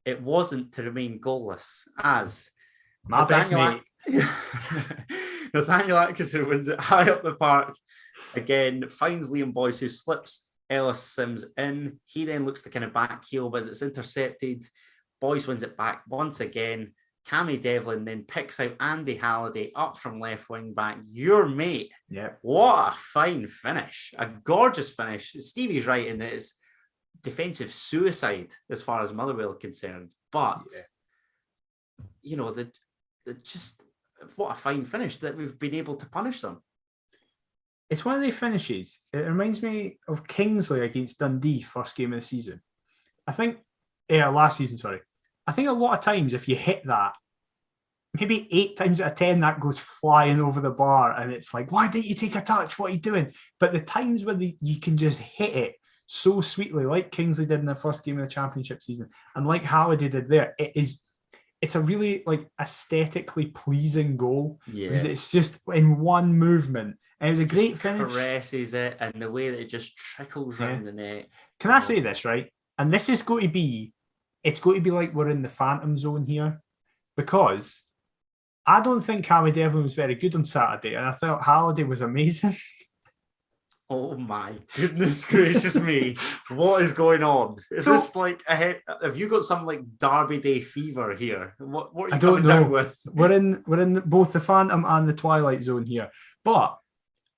Speaker 1: it wasn't to remain goalless, as
Speaker 2: my best mate
Speaker 1: Nathaniel Atkinson wins it high up the park again, finds Liam Boyce, who slips Ellis Sims in. He then looks to kind of back heel, but as it's intercepted, Boyce wins it back once again. Cammy Devlin then picks out Andy Halliday up from left wing back. Your mate.
Speaker 2: Yeah.
Speaker 1: What a fine finish. A gorgeous finish. Stevie's right in that it's defensive suicide as far as Motherwell are concerned. But, you know, the just what a fine finish that we've been able to punish them.
Speaker 2: It's one of the finishes. It reminds me of Kingsley against Dundee, first game of the season. Last season, sorry. I think a lot of times if you hit that, maybe 8 times out of 10 that goes flying over the bar, and it's like, why didn't you take a touch? What are you doing? But the times where you can just hit it so sweetly, like Kingsley did in the first game of the championship season, and like Halliday did there, it's a really like aesthetically pleasing goal.
Speaker 1: Yeah,
Speaker 2: because it's just in one movement. And it was a great finish.
Speaker 1: Caresses it, and the way that it just trickles around the net.
Speaker 2: Can I say this, right? And this is going to be, it's going to be like we're in the phantom zone here, because I don't think Cammy Devlin was very good on Saturday, and I thought Halliday was amazing.
Speaker 1: Oh my goodness gracious me. What is going on? Is this like have you got some like Derby Day fever here? What are you coming down with?
Speaker 2: We're in both the phantom and the twilight zone here. But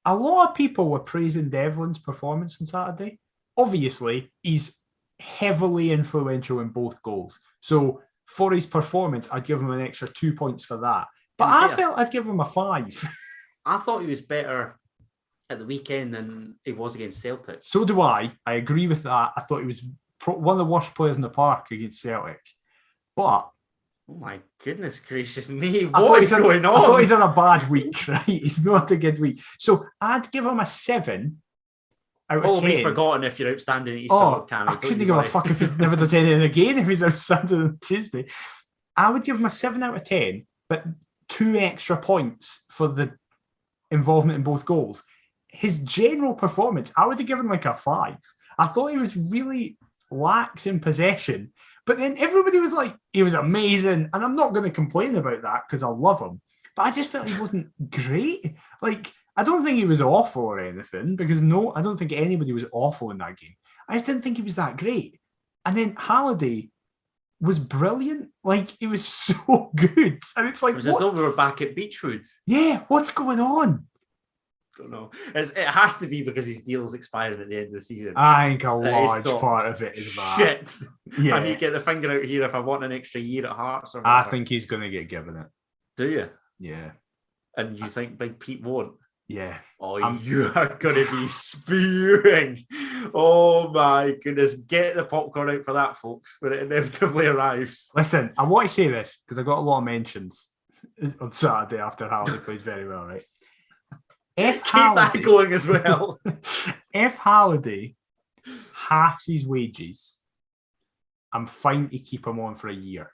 Speaker 2: a lot of people were praising Devlin's performance on Saturday. Obviously, he's heavily influential in both goals. So for his performance, I'd give him an extra 2 points for that. But I felt I'd give him a 5.
Speaker 1: I thought he was better at the weekend than he was against Celtic.
Speaker 2: So do I. I agree with that. I thought he was one of the worst players in the park against Celtic. But
Speaker 1: oh my goodness gracious me, what is going on?
Speaker 2: I thought he's had a bad week, right? He's not a good week. So I'd give him a 7 out of 10.
Speaker 1: Be forgotten if you're outstanding at Easter Cammy.
Speaker 2: I couldn't give a fuck if he never does anything again if he's outstanding on Tuesday. I would give him a 7 out of 10, but 2 extra points for the involvement in both goals. His general performance, I would have given like a 5. I thought he was really lax in possession, but then everybody was like, he was amazing. And I'm not going to complain about that because I love him. But I just felt he wasn't great. Like, I don't think he was awful or anything, because I don't think anybody was awful in that game. I just didn't think he was that great. And then Halliday was brilliant. Like, he was so good. And it's like,
Speaker 1: it was as though we were back at Beechwood.
Speaker 2: Yeah, what's going on?
Speaker 1: Don't know. It has to be because his deal's expiring at the end of the season.
Speaker 2: I think a large part of it is that.
Speaker 1: Shit.
Speaker 2: Yeah.
Speaker 1: I need to get the finger out here if I want an extra year at Hearts. Or
Speaker 2: I think he's going to get given it.
Speaker 1: Do you?
Speaker 2: Yeah.
Speaker 1: And you think Big Pete won't?
Speaker 2: Yeah.
Speaker 1: Oh, you are going to be spewing. Oh my goodness. Get the popcorn out for that, folks, when it inevitably arrives.
Speaker 2: Listen, I want to say this because I got a lot of mentions on Saturday after Halliday plays very well, right?
Speaker 1: Keep that going as well.
Speaker 2: If Halliday halves his wages, I'm fine to keep him on for a year.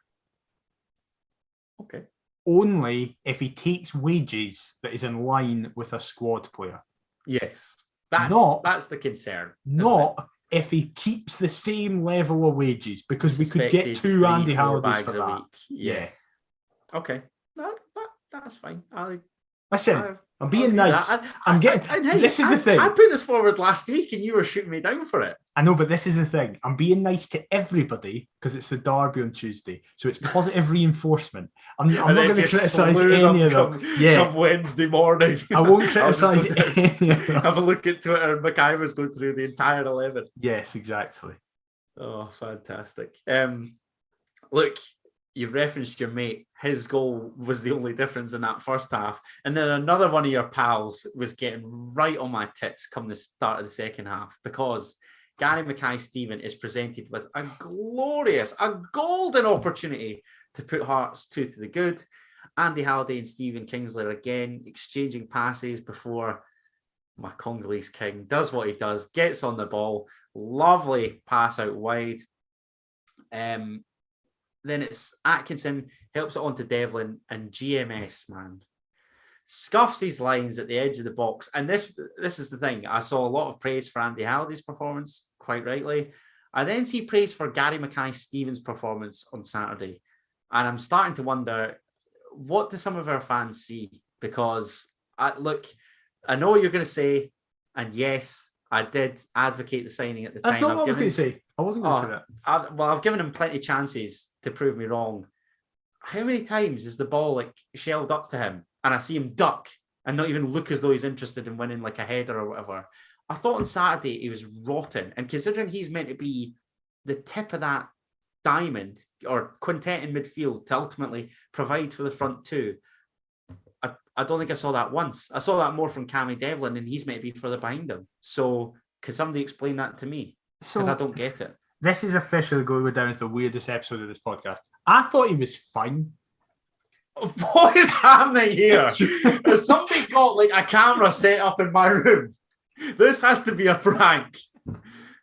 Speaker 1: Okay.
Speaker 2: Only if he takes wages that is in line with a squad player.
Speaker 1: Yes. That's the concern.
Speaker 2: Not if he keeps the same level of wages, because we could get 2 Andy Hallidays for that.
Speaker 1: A week. Yeah. Okay. That's fine.
Speaker 2: Listen, I'm being nice. This is the thing.
Speaker 1: I put this forward last week and you were shooting me down for it.
Speaker 2: I know, but this is the thing. I'm being nice to everybody because it's the derby on Tuesday. So it's positive reinforcement. I'm not going to criticise any of them.
Speaker 1: Come Wednesday morning.
Speaker 2: I won't criticise any of them.
Speaker 1: Have a look at Twitter and Mackay was going through the entire 11.
Speaker 2: Yes, exactly.
Speaker 1: Oh, fantastic. Look, you've referenced your mate. His goal was the only difference in that first half. And then another one of your pals was getting right on my tits come the start of the second half, because Gary Mackay-Steven is presented with a golden opportunity to put Hearts 2 to the good. Andy Halliday and Stephen Kingsley are again exchanging passes before my Congolese king does what he does, gets on the ball, lovely pass out wide. Then it's Atkinson, helps it on to Devlin, and GMS, man, scuffs his lines at the edge of the box. And this is the thing. I saw a lot of praise for Andy Halliday's performance, quite rightly. I then see praise for Gary Mackay-Stevens' performance on Saturday. And I'm starting to wonder, what do some of our fans see? Because, I know what you're going to say, and yes, I did advocate the signing at the time.
Speaker 2: That's not what I was going to say. I wasn't going to say that.
Speaker 1: I've given him plenty of chances to prove me wrong. How many times is the ball like shelled up to him and I see him duck and not even look as though he's interested in winning like a header or whatever? I thought on Saturday he was rotten. And considering he's meant to be the tip of that diamond or quintet in midfield to ultimately provide for the front two, I don't think I saw that once. I saw that more from Cammy Devlin, and he's meant to be further behind him. So could somebody explain that to me? Because I don't get it.
Speaker 2: This is officially going to go down as the weirdest episode of this podcast. I thought he was fine.
Speaker 1: What is happening here? Has somebody got like a camera set up in my room? This has to be a prank.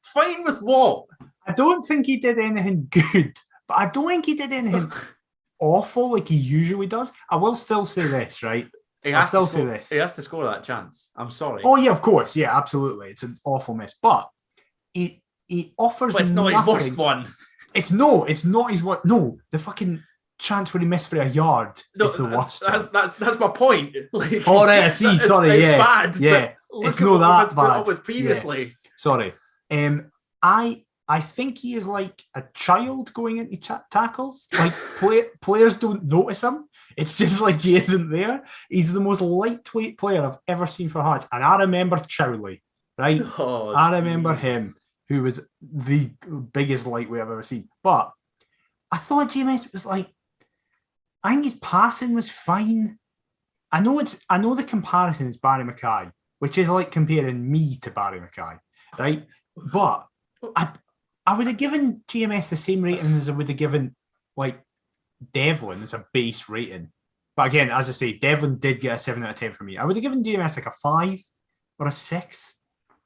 Speaker 1: Fine with what?
Speaker 2: I don't think he did anything good, but I don't think he did anything awful like he usually does. I will still say this, right?
Speaker 1: He has to score that chance. I'm sorry.
Speaker 2: Oh yeah, of course. Yeah, absolutely. It's an awful miss, but he offers.
Speaker 1: But it's not his worst one.
Speaker 2: It's not his worst. No, the fucking chance where he missed for a yard is the worst.
Speaker 1: That's my point. Like,
Speaker 2: oh right, I see. Sorry,
Speaker 1: it's
Speaker 2: yeah,
Speaker 1: bad.
Speaker 2: Yeah, it's not that bad.
Speaker 1: Put up with previously.
Speaker 2: Yeah. Sorry. I think he is like a child going into tackles. Like players don't notice him. It's just like he isn't there. He's the most lightweight player I've ever seen for Hearts. And I remember Chowley, right?
Speaker 1: Oh,
Speaker 2: I remember him, who was the biggest lightweight I've ever seen. But I thought GMS was like, I think his passing was fine. I know the comparison is Barry Mackay, which is like comparing me to Barry Mackay, right? But I would have given GMS the same rating as I would have given like Devlin as a base rating. But again, as I say, Devlin did get a 7 out of 10 from me. I would have given GMS like a 5 or a 6.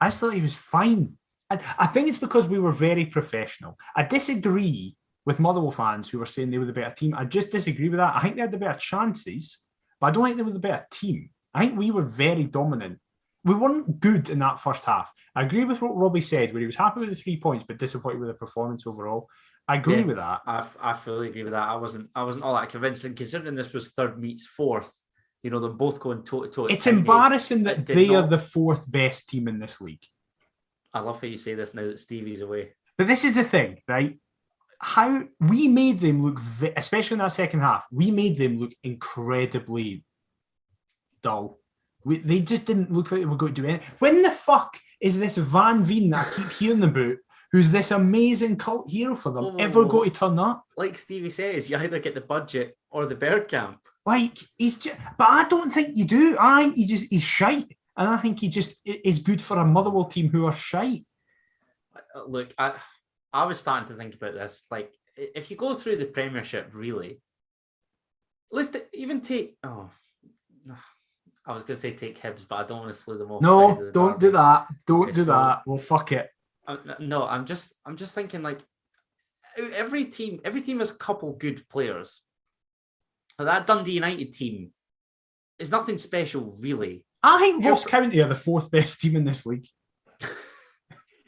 Speaker 2: I just thought he was fine. I think it's because we were very professional. I disagree with Motherwell fans who were saying they were the better team. I just disagree with that. I think they had the better chances, but I don't think they were the better team. I think we were very dominant. We weren't good in that first half. I agree with what Robbie said, where he was happy with the 3 points, but disappointed with the performance overall. I agree with that.
Speaker 1: I fully agree with that. I wasn't all that convinced. And considering this was third meets fourth, they're both going toe to toe.
Speaker 2: It's embarrassing that they are the fourth best team in this league.
Speaker 1: I love how you say this now that Stevie's away.
Speaker 2: But this is the thing, right? How we made them look, especially in that second half, we made them look incredibly dull. They just didn't look like they were going to do anything. When the fuck is this Van Veen that I keep hearing about, who's this amazing cult hero for them, ever going to turn up?
Speaker 1: Like Stevie says, you either get the budget or the bird camp.
Speaker 2: Like, but I don't think you do. He's shite. And I think he just is good for a Motherwell team who are shite.
Speaker 1: Look, I was starting to think about this. Like, if you go through the Premiership, really, let's even take... Oh, I was going to say take Hibs, but I don't want to slew them off.
Speaker 2: No, don't do that. Don't do that. Well, fuck it.
Speaker 1: No, I'm just thinking, like, every team has a couple good players. That Dundee United team is nothing special, really.
Speaker 2: I think Ross County are the fourth best team in this league.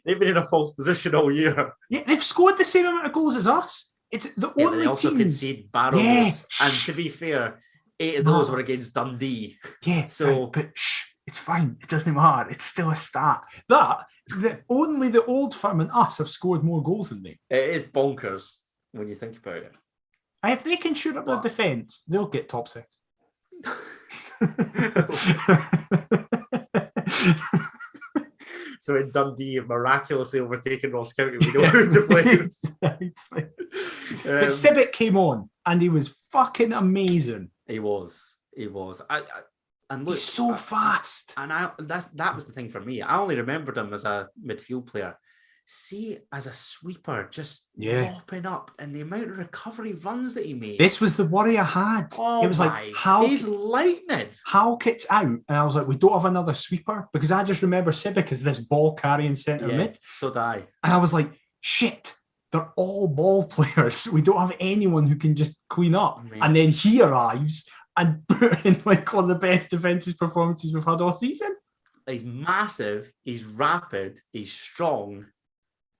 Speaker 1: They've been in a false position all year.
Speaker 2: Yeah, they've scored the same amount of goals as us. It's the only
Speaker 1: they also
Speaker 2: teams...
Speaker 1: concede barrel goals. And to be fair, 8 of those were against Dundee.
Speaker 2: Yeah,
Speaker 1: so
Speaker 2: right, but it's fine. It doesn't matter. It's still a stat. Only the old firm and us have scored more goals than them.
Speaker 1: It is bonkers when you think about it.
Speaker 2: And if they can shoot up their defence, they'll get top 6.
Speaker 1: So in Dundee, miraculously overtaken Ross County, we know who to blame.
Speaker 2: But Sibbick came on and he was fucking amazing.
Speaker 1: He was. And look,
Speaker 2: he's so fast.
Speaker 1: And that was the thing for me. I only remembered him as a midfield player. See, as a sweeper, just mopping up, and the amount of recovery runs that he made.
Speaker 2: This was the worry I had.
Speaker 1: Oh, it was like, he's lightning.
Speaker 2: Halkett's out, and I was like, we don't have another sweeper, because I just remember Sibbick as this ball carrying centre mid.
Speaker 1: So did I.
Speaker 2: And I was like, shit, they're all ball players. We don't have anyone who can just clean up.
Speaker 1: Mate.
Speaker 2: And then he arrives and put in like one of the best defensive performances we've had all season.
Speaker 1: He's massive. He's rapid. He's strong.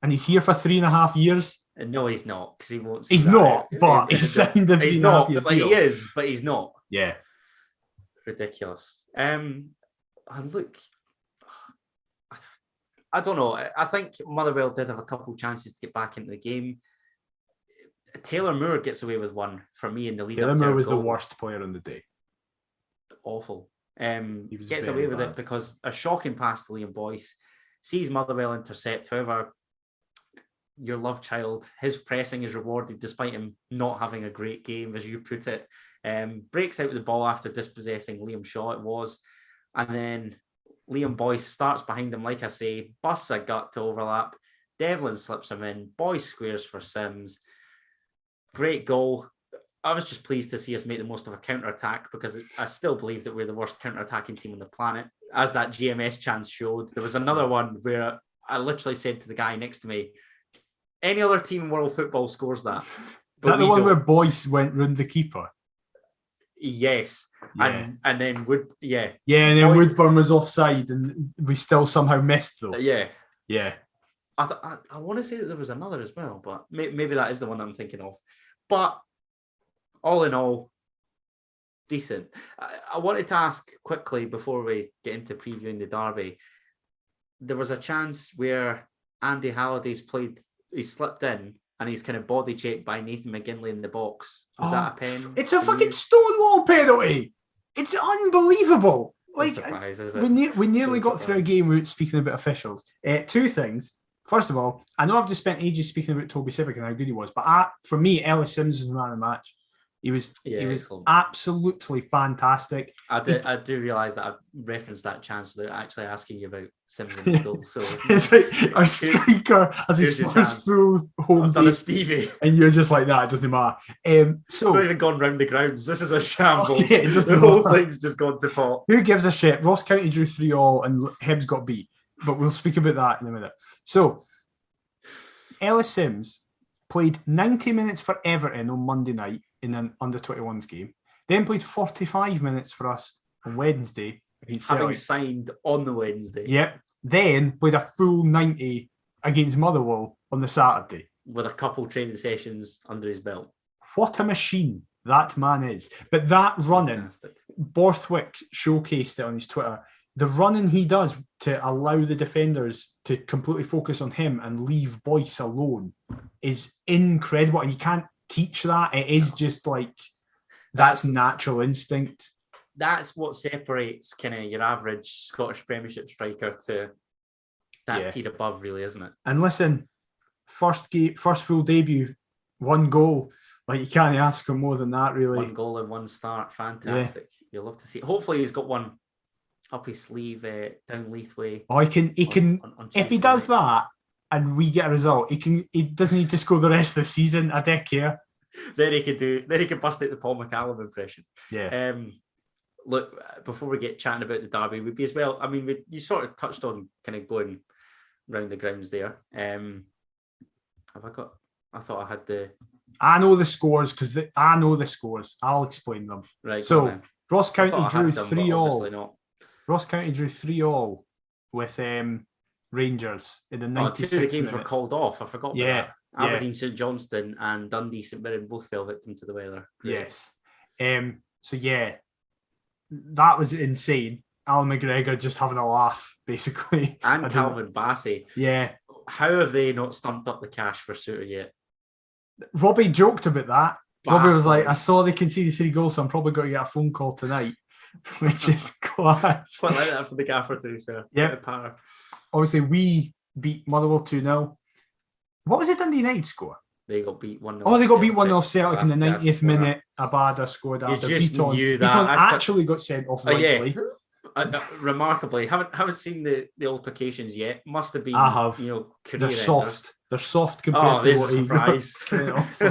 Speaker 2: And he's here for 3.5 years.
Speaker 1: No, he's not, because he won't.
Speaker 2: He's not, but he's signed a
Speaker 1: He's not.
Speaker 2: deal.
Speaker 1: Like, he is, but he's not.
Speaker 2: Yeah.
Speaker 1: Ridiculous. And look, I don't know. I think Motherwell did have a couple of chances to get back into the game. Taylor Moore gets away with one for me in the lead.
Speaker 2: Taylor Moore was the worst player on the day.
Speaker 1: Awful.
Speaker 2: He
Speaker 1: Gets away with it because a shocking pass to Liam Boyce sees Motherwell intercept. However, your love child, his pressing is rewarded despite him not having a great game, as you put it. Breaks out with the ball after dispossessing Liam Shaw, it was. And then Liam Boyce starts behind him, like I say, busts a gut to overlap. Devlin slips him in. Boyce squares for Sims. Great goal. I was just pleased to see us make the most of a counter-attack, because I still believe that we're the worst counter-attacking team on the planet. As that GMS chance showed, there was another one where I literally said to the guy next to me, any other team in world football scores that.
Speaker 2: But that the one where Boyce went round the keeper?
Speaker 1: Yes.
Speaker 2: Yeah.
Speaker 1: And then
Speaker 2: Yeah, and then Boyce, Woodburn was offside and we still somehow missed though.
Speaker 1: Yeah.
Speaker 2: Yeah.
Speaker 1: I want to say that there was another as well, but maybe that is the one I'm thinking of. But all in all, decent. I wanted to ask quickly before we get into previewing the derby. There was a chance where Andy Halliday's he slipped in and he's kind of body checked by Nathan McGinley in the box. Was that a pen?
Speaker 2: It's a fucking Stonewall penalty. It's unbelievable. Like,
Speaker 1: surprise, is it?
Speaker 2: We nearly got through a game without speaking about officials. Two things. First of all, I know I've just spent ages speaking about Toby Sibbick and how good he was, but for me, Ellis Sims was the man of the match. He was absolutely fantastic.
Speaker 1: I do realise that I've referenced that chance without actually asking you about Sims in school. So
Speaker 2: it's like our striker has his first full home
Speaker 1: done a Stevie,
Speaker 2: and you're just like, it doesn't matter. So
Speaker 1: not even gone round the grounds. This is a shambles.
Speaker 2: The
Speaker 1: whole thing's just gone to pot.
Speaker 2: Who gives a shit? Ross County drew 3-3 and Hibs got beat, but we'll speak about that in a minute. So Ellis Sims played 90 minutes for Everton on Monday night in an under-21s game, then played 45 minutes for us on Wednesday against Celtic.
Speaker 1: Having signed on the Wednesday.
Speaker 2: Yep. Then played a full 90 against Motherwell on the Saturday.
Speaker 1: With a couple training sessions under his belt.
Speaker 2: What a machine that man is. But that running, fantastic. Borthwick showcased it on his Twitter. The running he does to allow the defenders to completely focus on him and leave Boyce alone is incredible. And you can't teach that. It is just like that's natural instinct.
Speaker 1: That's what separates kind of your average Scottish Premiership striker to that tier above, really, isn't it?
Speaker 2: And listen, first full debut, 1 goal. Like, you can't ask for more than that, really.
Speaker 1: 1 goal and 1 start, fantastic. Yeah. You'll love to see it. Hopefully, he's got one up his sleeve down Leith Way.
Speaker 2: Oh, he can. On if he does that and we get a result, he doesn't need to score the rest of the season. I don't care.
Speaker 1: Then he can bust out the Paul McCallum impression.
Speaker 2: Yeah.
Speaker 1: Look, before we get chatting about the derby, we'd be as well. I mean, you sort of touched on kind of going round the grounds there. Have I got? I thought I had the.
Speaker 2: I know the scores because I know the scores. I'll explain them.
Speaker 1: Right.
Speaker 2: So Ross County drew
Speaker 1: 3-3.
Speaker 2: Ross County drew 3-3 with Rangers in the 96th.
Speaker 1: 2 of the games were called off. I forgot about that. Aberdeen,
Speaker 2: yeah.
Speaker 1: St Johnstone and Dundee St Mirren both fell victim to the weather. Great.
Speaker 2: Yes. So yeah, that was insane. Alan McGregor just having a laugh, basically.
Speaker 1: And Calvin Bassey.
Speaker 2: Yeah.
Speaker 1: How have they not stumped up the cash for Suter yet?
Speaker 2: Robbie joked about that. Robbie was like, I saw they conceded 3 goals, so I'm probably going to get a phone call tonight, which is class.
Speaker 1: Quite like that for the gaffer, to be fair.
Speaker 2: Yeah. Obviously, we beat Motherwell 2-0. What was it Dundee United score?
Speaker 1: They got beat 1-0.
Speaker 2: Oh, they got beat 1-0 Celtic in the 90th minute. Abada scored after Beaton. Beaton actually got sent off lightly.
Speaker 1: Remarkably, haven't seen the altercations yet. Must have been.
Speaker 2: I have.
Speaker 1: They're
Speaker 2: soft. They're soft compared to what he got.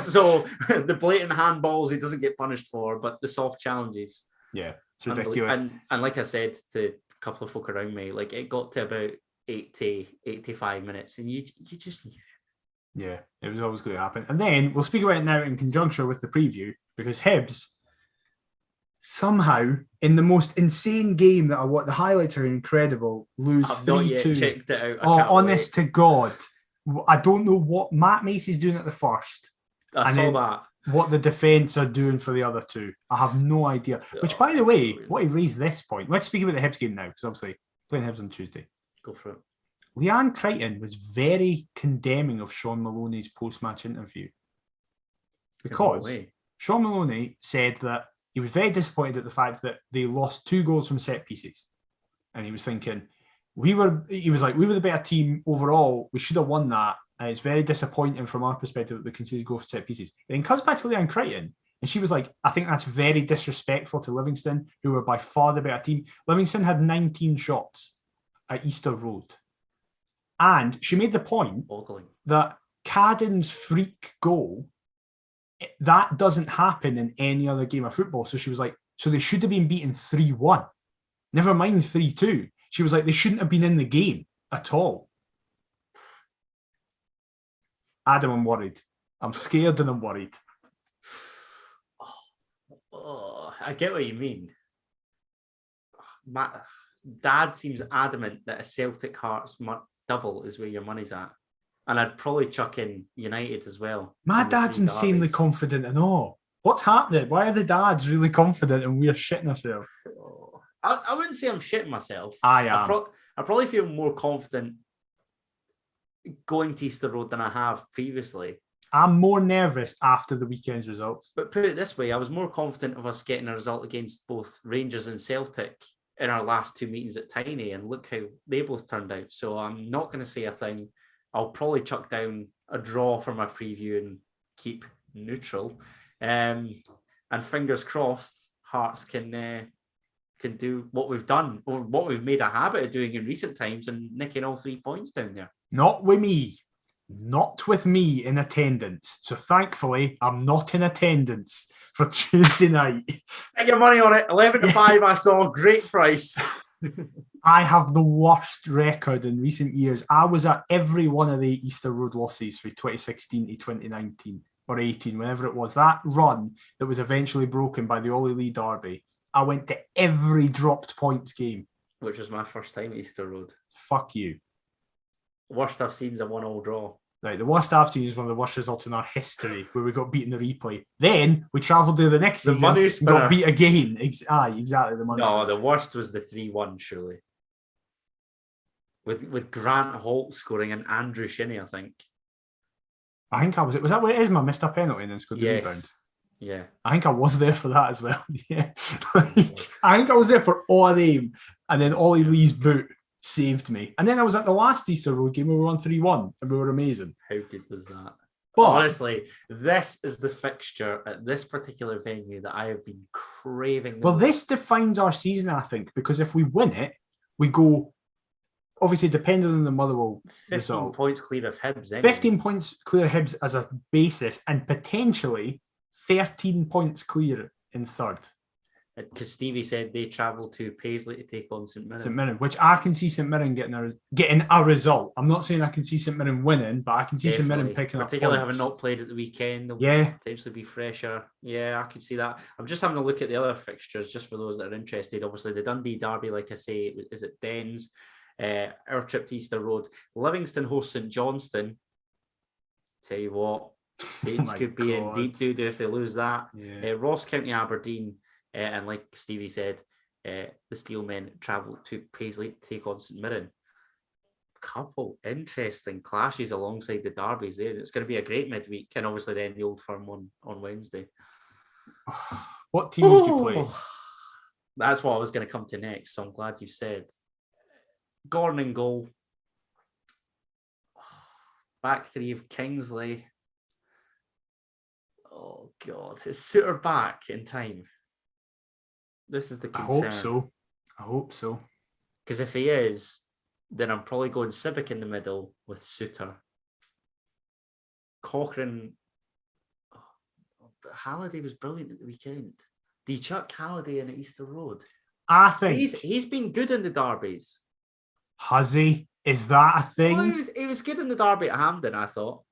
Speaker 1: So the blatant handballs he doesn't get punished for, but the soft challenges.
Speaker 2: Yeah, it's ridiculous.
Speaker 1: And like I said to a couple of folk around me, like it got to about 85 minutes, and you just knew.
Speaker 2: Yeah, it was always going to happen. And then we'll speak about it now in conjunction with the preview, because Hibs somehow, in the most insane game that the highlights are incredible, lose 3-2.
Speaker 1: I've not yet checked it out.
Speaker 2: Honest to God. I don't know what Matt Macy's doing at the first.
Speaker 1: I saw that.
Speaker 2: What the defence are doing for the other two. I have no idea. Which, by the way, what he raised this point. Let's speak about the Hibs game now, because obviously playing Hibs on Tuesday.
Speaker 1: Go for it.
Speaker 2: Leanne Crichton was very condemning of Sean Maloney's post-match interview. Because Sean Maloney said that he was very disappointed at the fact that they lost 2 goals from set pieces. And he was thinking, we were the better team overall. We should have won that. And it's very disappointing from our perspective that they conceded goals for set pieces. And then comes back to Leanne Crichton, and she was like, I think that's very disrespectful to Livingston, who were by far the better team. Livingston had 19 shots at Easter Road. And she made the point that Cadden's freak goal, that doesn't happen in any other game of football. So she was like, so they should have been beaten 3-1. Never mind 3-2. She was like, they shouldn't have been in the game at all. Adam, I'm worried. I'm scared and I'm worried.
Speaker 1: I get what you mean. Dad seems adamant that a Celtic Hearts double is where your money's at. And I'd probably chuck in United as well.
Speaker 2: My dad's insanely confident and all. What's happening? Why are the dads really confident and we're shitting ourselves?
Speaker 1: I wouldn't say I'm shitting myself.
Speaker 2: I am.
Speaker 1: I probably feel more confident going to Easter Road than I have previously.
Speaker 2: I'm more nervous after the weekend's results.
Speaker 1: But put it this way, I was more confident of us getting a result against both Rangers and Celtic in our last 2 meetings at Tiny, and look how they both turned out. So I'm not going to say a thing. I'll probably chuck down a draw for my preview and keep neutral. And fingers crossed, Hearts can do what we've done, or what we've made a habit of doing in recent times, and nicking all 3 points down there.
Speaker 2: Not with me. Not with me in attendance. So thankfully, I'm not in attendance for Tuesday night.
Speaker 1: Get your money on it. 11-5, I saw. Great price.
Speaker 2: I have the worst record in recent years. I was at every one of the Easter Road losses for 2016 to 2019 or 18, whenever it was. That run that was eventually broken by the Ollie Lee Derby. I went to every dropped points game.
Speaker 1: Which was my first time at Easter Road.
Speaker 2: Fuck you.
Speaker 1: Worst I've seen is a 1-1 draw.
Speaker 2: Right, the worst I've seen is one of the worst results in our history, where we got beat in the replay. Then we travelled there the next season and got beat again. Exactly. The money.
Speaker 1: No, the worst was the 3-1, surely. With Grant Holt scoring and Andrew Shinney, I think.
Speaker 2: I think I was. Was that what it is? I missed a penalty and then scored the rebound.
Speaker 1: Yeah.
Speaker 2: I think I was there for that as well. Yeah. I think I was there for all of them. And then Ollie Lee's boot saved me. And then I was at the last Easter Road game where we won 3-1 and we were amazing.
Speaker 1: How good was that?
Speaker 2: But
Speaker 1: honestly, this is the fixture at this particular venue that I have been craving.
Speaker 2: Well, this defines our season, I think, because if we win it, we go, obviously, depending on the Motherwell
Speaker 1: 15
Speaker 2: result,
Speaker 1: points clear of Hibs. Anyway.
Speaker 2: 15 points clear of Hibs as a basis and potentially 13 points clear in third.
Speaker 1: Because Stevie said they travelled to Paisley to take on St Mirren.
Speaker 2: St Mirren, which I can see St Mirren getting a result. I'm not saying I can see St Mirren winning, but I can see St Mirren picking up
Speaker 1: particularly
Speaker 2: points.
Speaker 1: having not played at the weekend.
Speaker 2: They'll
Speaker 1: potentially be fresher. Yeah, I could see that. I'm just having a look at the other fixtures, just for those that are interested. Obviously, the Dundee Derby, like I say, is at Dens. Our trip to Easter Road. Livingston hosts St Johnstone. Tell you what, Saints could be in deep doo-doo if they lose that.
Speaker 2: Yeah.
Speaker 1: Ross County Aberdeen. And like Stevie said, the Steelmen travel to Paisley to take on St Mirren. Couple interesting clashes alongside the derbies there. It's going to be a great midweek, and obviously then the Old Firm on Wednesday.
Speaker 2: What team would you play?
Speaker 1: That's what I was going to come to next, so I'm glad you said. Gordon in goal. Back three of Kingsley. Oh, God. Is Suter back in time? This is the concern.
Speaker 2: I hope so.
Speaker 1: Because if he is, then I'm probably going Sibbick in the middle with Suter. Cochrane. Halliday was brilliant at the weekend. Do you chuck Halliday in at Easter Road?
Speaker 2: I think
Speaker 1: he's been good in the derbies.
Speaker 2: Has he? Is that a thing?
Speaker 1: Well, he was good in the derby at Hampden, I thought.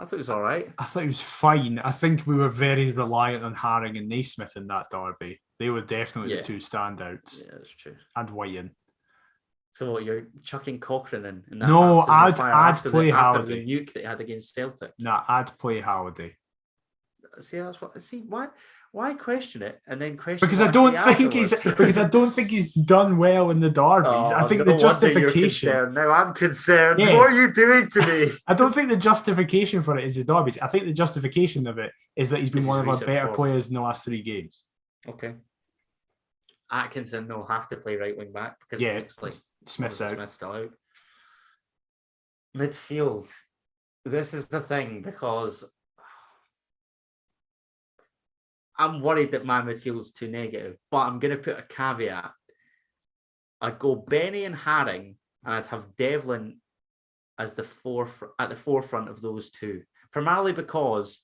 Speaker 1: I thought it was all right.
Speaker 2: I thought it was fine. I think we were very reliant on Haring and Naismith in that derby. They were definitely the two standouts.
Speaker 1: Yeah, that's true.
Speaker 2: And Whiten.
Speaker 1: So what, you're chucking Cochrane in that?
Speaker 2: No, I'd play Halliday.
Speaker 1: After the nuke that he had against Celtic.
Speaker 2: Nah, I'd play Halliday.
Speaker 1: See, that's what. See, why question it and then question?
Speaker 2: Because I don't think he's done well in the derbies. I think the justification.
Speaker 1: Now I'm concerned. Yeah. What are you doing to me?
Speaker 2: I don't think the justification for it is the derbies. I think the justification of it is that he's been one of our better players in the last 3 games.
Speaker 1: Okay. Atkinson will have to play right wing back because it looks like Smith's still out. Midfield. This is the thing, because I'm worried that my midfield's too negative, but I'm going to put a caveat. I'd go Benny and Haring, and I'd have Devlin as at the forefront of those two. Primarily because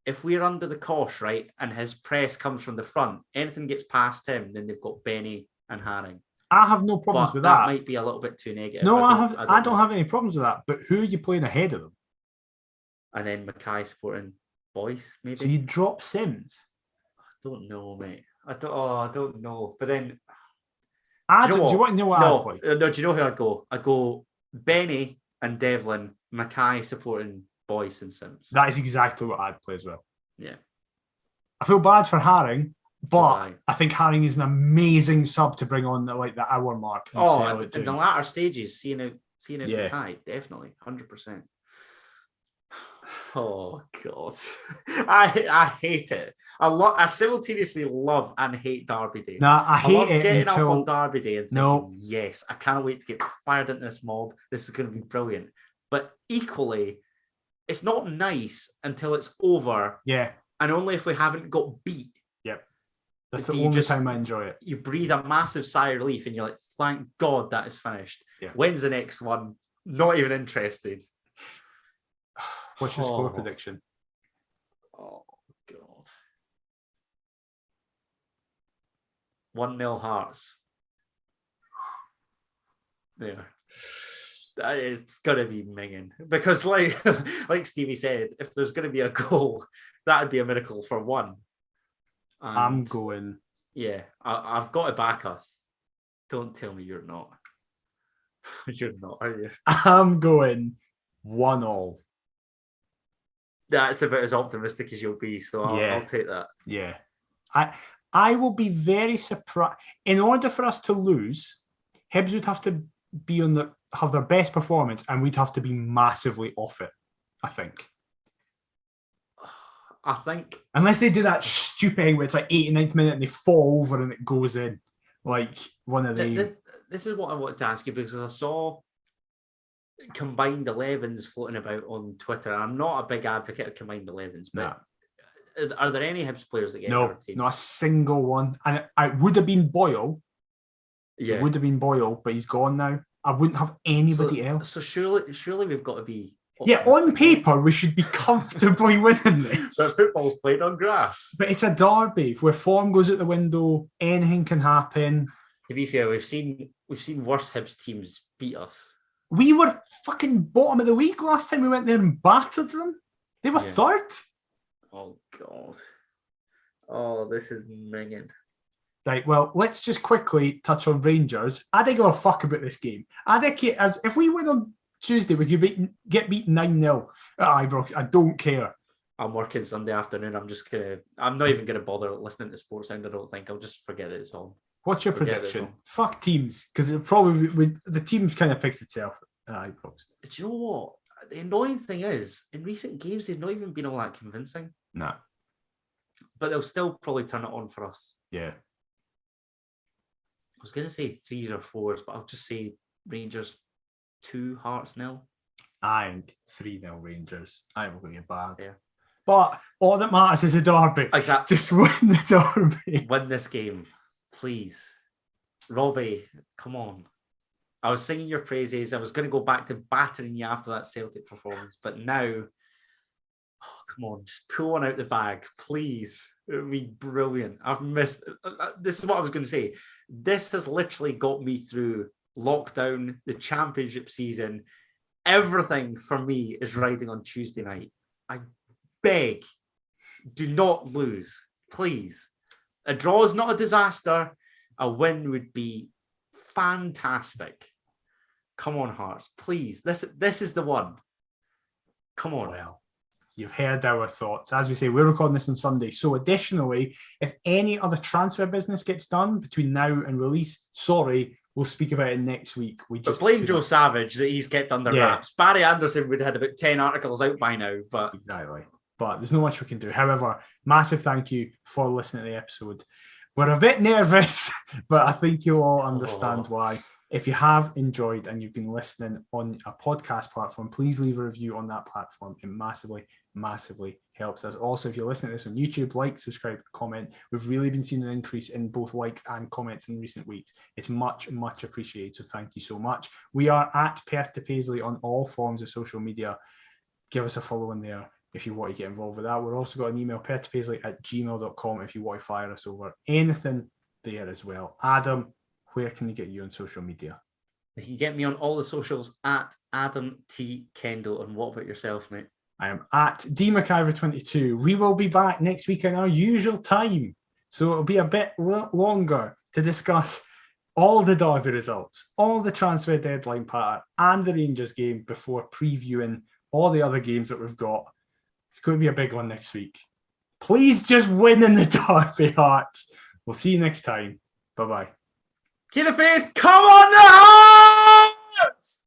Speaker 1: if we're under the cosh, right, and his press comes from the front, anything gets past him, then they've got Benny and Haring.
Speaker 2: I have no problems with that.
Speaker 1: That might be a little bit too negative.
Speaker 2: No, I don't have any problems with that. But who are you playing ahead of them? And
Speaker 1: then Mackay supporting Boyce, maybe.
Speaker 2: So you drop Sims?
Speaker 1: I don't know, mate. I don't know. But then,
Speaker 2: do you want to know what I'd play?
Speaker 1: No, do you know who I'd go? I'd go Benny and Devlin, Mackay supporting Boyce and Sims.
Speaker 2: That is exactly what I'd play as well.
Speaker 1: Yeah.
Speaker 2: I feel bad for Haring, but I think Haring is an amazing sub to bring on the hour mark.
Speaker 1: In the latter stages, seeing out the tie, definitely, 100%. Oh God, I hate it. I simultaneously love and hate Derby Day.
Speaker 2: I hate it
Speaker 1: getting up on Derby Day and thinking, yes, I can't wait to get fired into this mob. This is going to be brilliant. But equally, it's not nice until it's over.
Speaker 2: Yeah.
Speaker 1: And only if we haven't got beat.
Speaker 2: Yep. That's the only time I enjoy it.
Speaker 1: You breathe a massive sigh of relief and you're like, thank God that is finished.
Speaker 2: Yeah.
Speaker 1: When's the next one? Not even interested.
Speaker 2: What's your score prediction?
Speaker 1: Oh, God. 1-0 Hearts. There. It's going to be minging. Because like Stevie said, if there's going to be a goal, that would be a miracle for one. And
Speaker 2: I'm going.
Speaker 1: Yeah, I've got to back us. Don't tell me you're not. You're not, are you?
Speaker 2: I'm going 1-1.
Speaker 1: That's about as optimistic as you'll be, so I'll take that.
Speaker 2: Yeah. I will be very surprised. In order for us to lose, Hibs would have to be have their best performance, and we'd have to be massively off it, I think. Unless they do that stupid thing where it's like 89th minute and they fall over and it goes in. Like one of the...
Speaker 1: This is what I wanted to ask you, because I saw combined 11s floating about on Twitter. I'm not a big advocate of combined 11s, but are there any Hibs players that get our team?
Speaker 2: Not a single one. And it would have been Boyle.
Speaker 1: Yeah.
Speaker 2: It would have been Boyle, but he's gone now. I wouldn't have anybody else.
Speaker 1: So surely we've got to be...
Speaker 2: Yeah, on paper, we should be comfortably winning this.
Speaker 1: But football's played on grass.
Speaker 2: But it's a derby where form goes out the window, anything can happen.
Speaker 1: To be fair, we've seen worse Hibs teams beat us.
Speaker 2: We were fucking bottom of the league last time we went there and battered them. They were third.
Speaker 1: Oh, God. Oh, this is minging.
Speaker 2: Right, well, let's just quickly touch on Rangers. I don't give a fuck about this game. If we win on Tuesday, we could get beaten 9-0 at Ibrox. I don't care.
Speaker 1: I'm working Sunday afternoon. I'm not even going to bother listening to Sports Sound, I don't think. I'll just forget it's on.
Speaker 2: What's your prediction? Fuck teams, because it probably the team kind of picks itself at Ibrox.
Speaker 1: Do you know what? The annoying thing is, in recent games, they've not even been all that convincing.
Speaker 2: No.
Speaker 1: But they'll still probably turn it on for us.
Speaker 2: Yeah.
Speaker 1: I was going to say 3s or 4s, but I'll just say Rangers 2, Hearts 0.
Speaker 2: I think 3-0 Rangers. I am going to get bad.
Speaker 1: Yeah.
Speaker 2: But all that matters is a derby.
Speaker 1: Exactly.
Speaker 2: Just win the derby.
Speaker 1: Win this game, please. Robbie, come on. I was singing your praises. I was going to go back to battering you after that Celtic performance, but now, come on, just pull one out the bag, please. It would be brilliant. I've missed... This is what I was going to say. This has literally got me through lockdown, the championship season. Everything for me is riding on Tuesday night. I beg, do not lose, please. A draw is not a disaster. A win would be fantastic. Come on, Hearts, please. This is the one. Come on.
Speaker 2: Well, you've heard our thoughts. As we say, we're recording this on Sunday. So additionally, if any other transfer business gets done between now and release, sorry, we'll speak about it next week.
Speaker 1: But blame Joe Savage that he's kept under wraps. Barry Anderson would have had about 10 articles out by now. But
Speaker 2: exactly. But there's not much we can do. However, massive thank you for listening to the episode. We're a bit nervous, but I think you'll all understand why. If you have enjoyed and you've been listening on a podcast platform, please leave a review on that platform. It massively, massively helps us. Also, if you're listening to this on YouTube, like, subscribe, comment. We've really been seeing an increase in both likes and comments in recent weeks. It's much, much appreciated. So thank you so much. We are at Perth to Paisley on all forms of social media. Give us a follow in there if you want to get involved with that. We've also got an email, perthpaisley@gmail.com, if you want to fire us over anything there as well. Adam, where can they get you on social media?
Speaker 1: You can get me on all the socials at Adam T. Kendall. And what about yourself, mate?
Speaker 2: I am at DMcIver22. We will be back next week in our usual time. So it'll be a bit longer to discuss all the derby results, all the transfer deadline pattern, and the Rangers game before previewing all the other games that we've got. It's going to be a big one next week. Please just win in the derby, Hearts. We'll see you next time. Bye-bye.
Speaker 1: Keep the faith. Come on, the Hearts!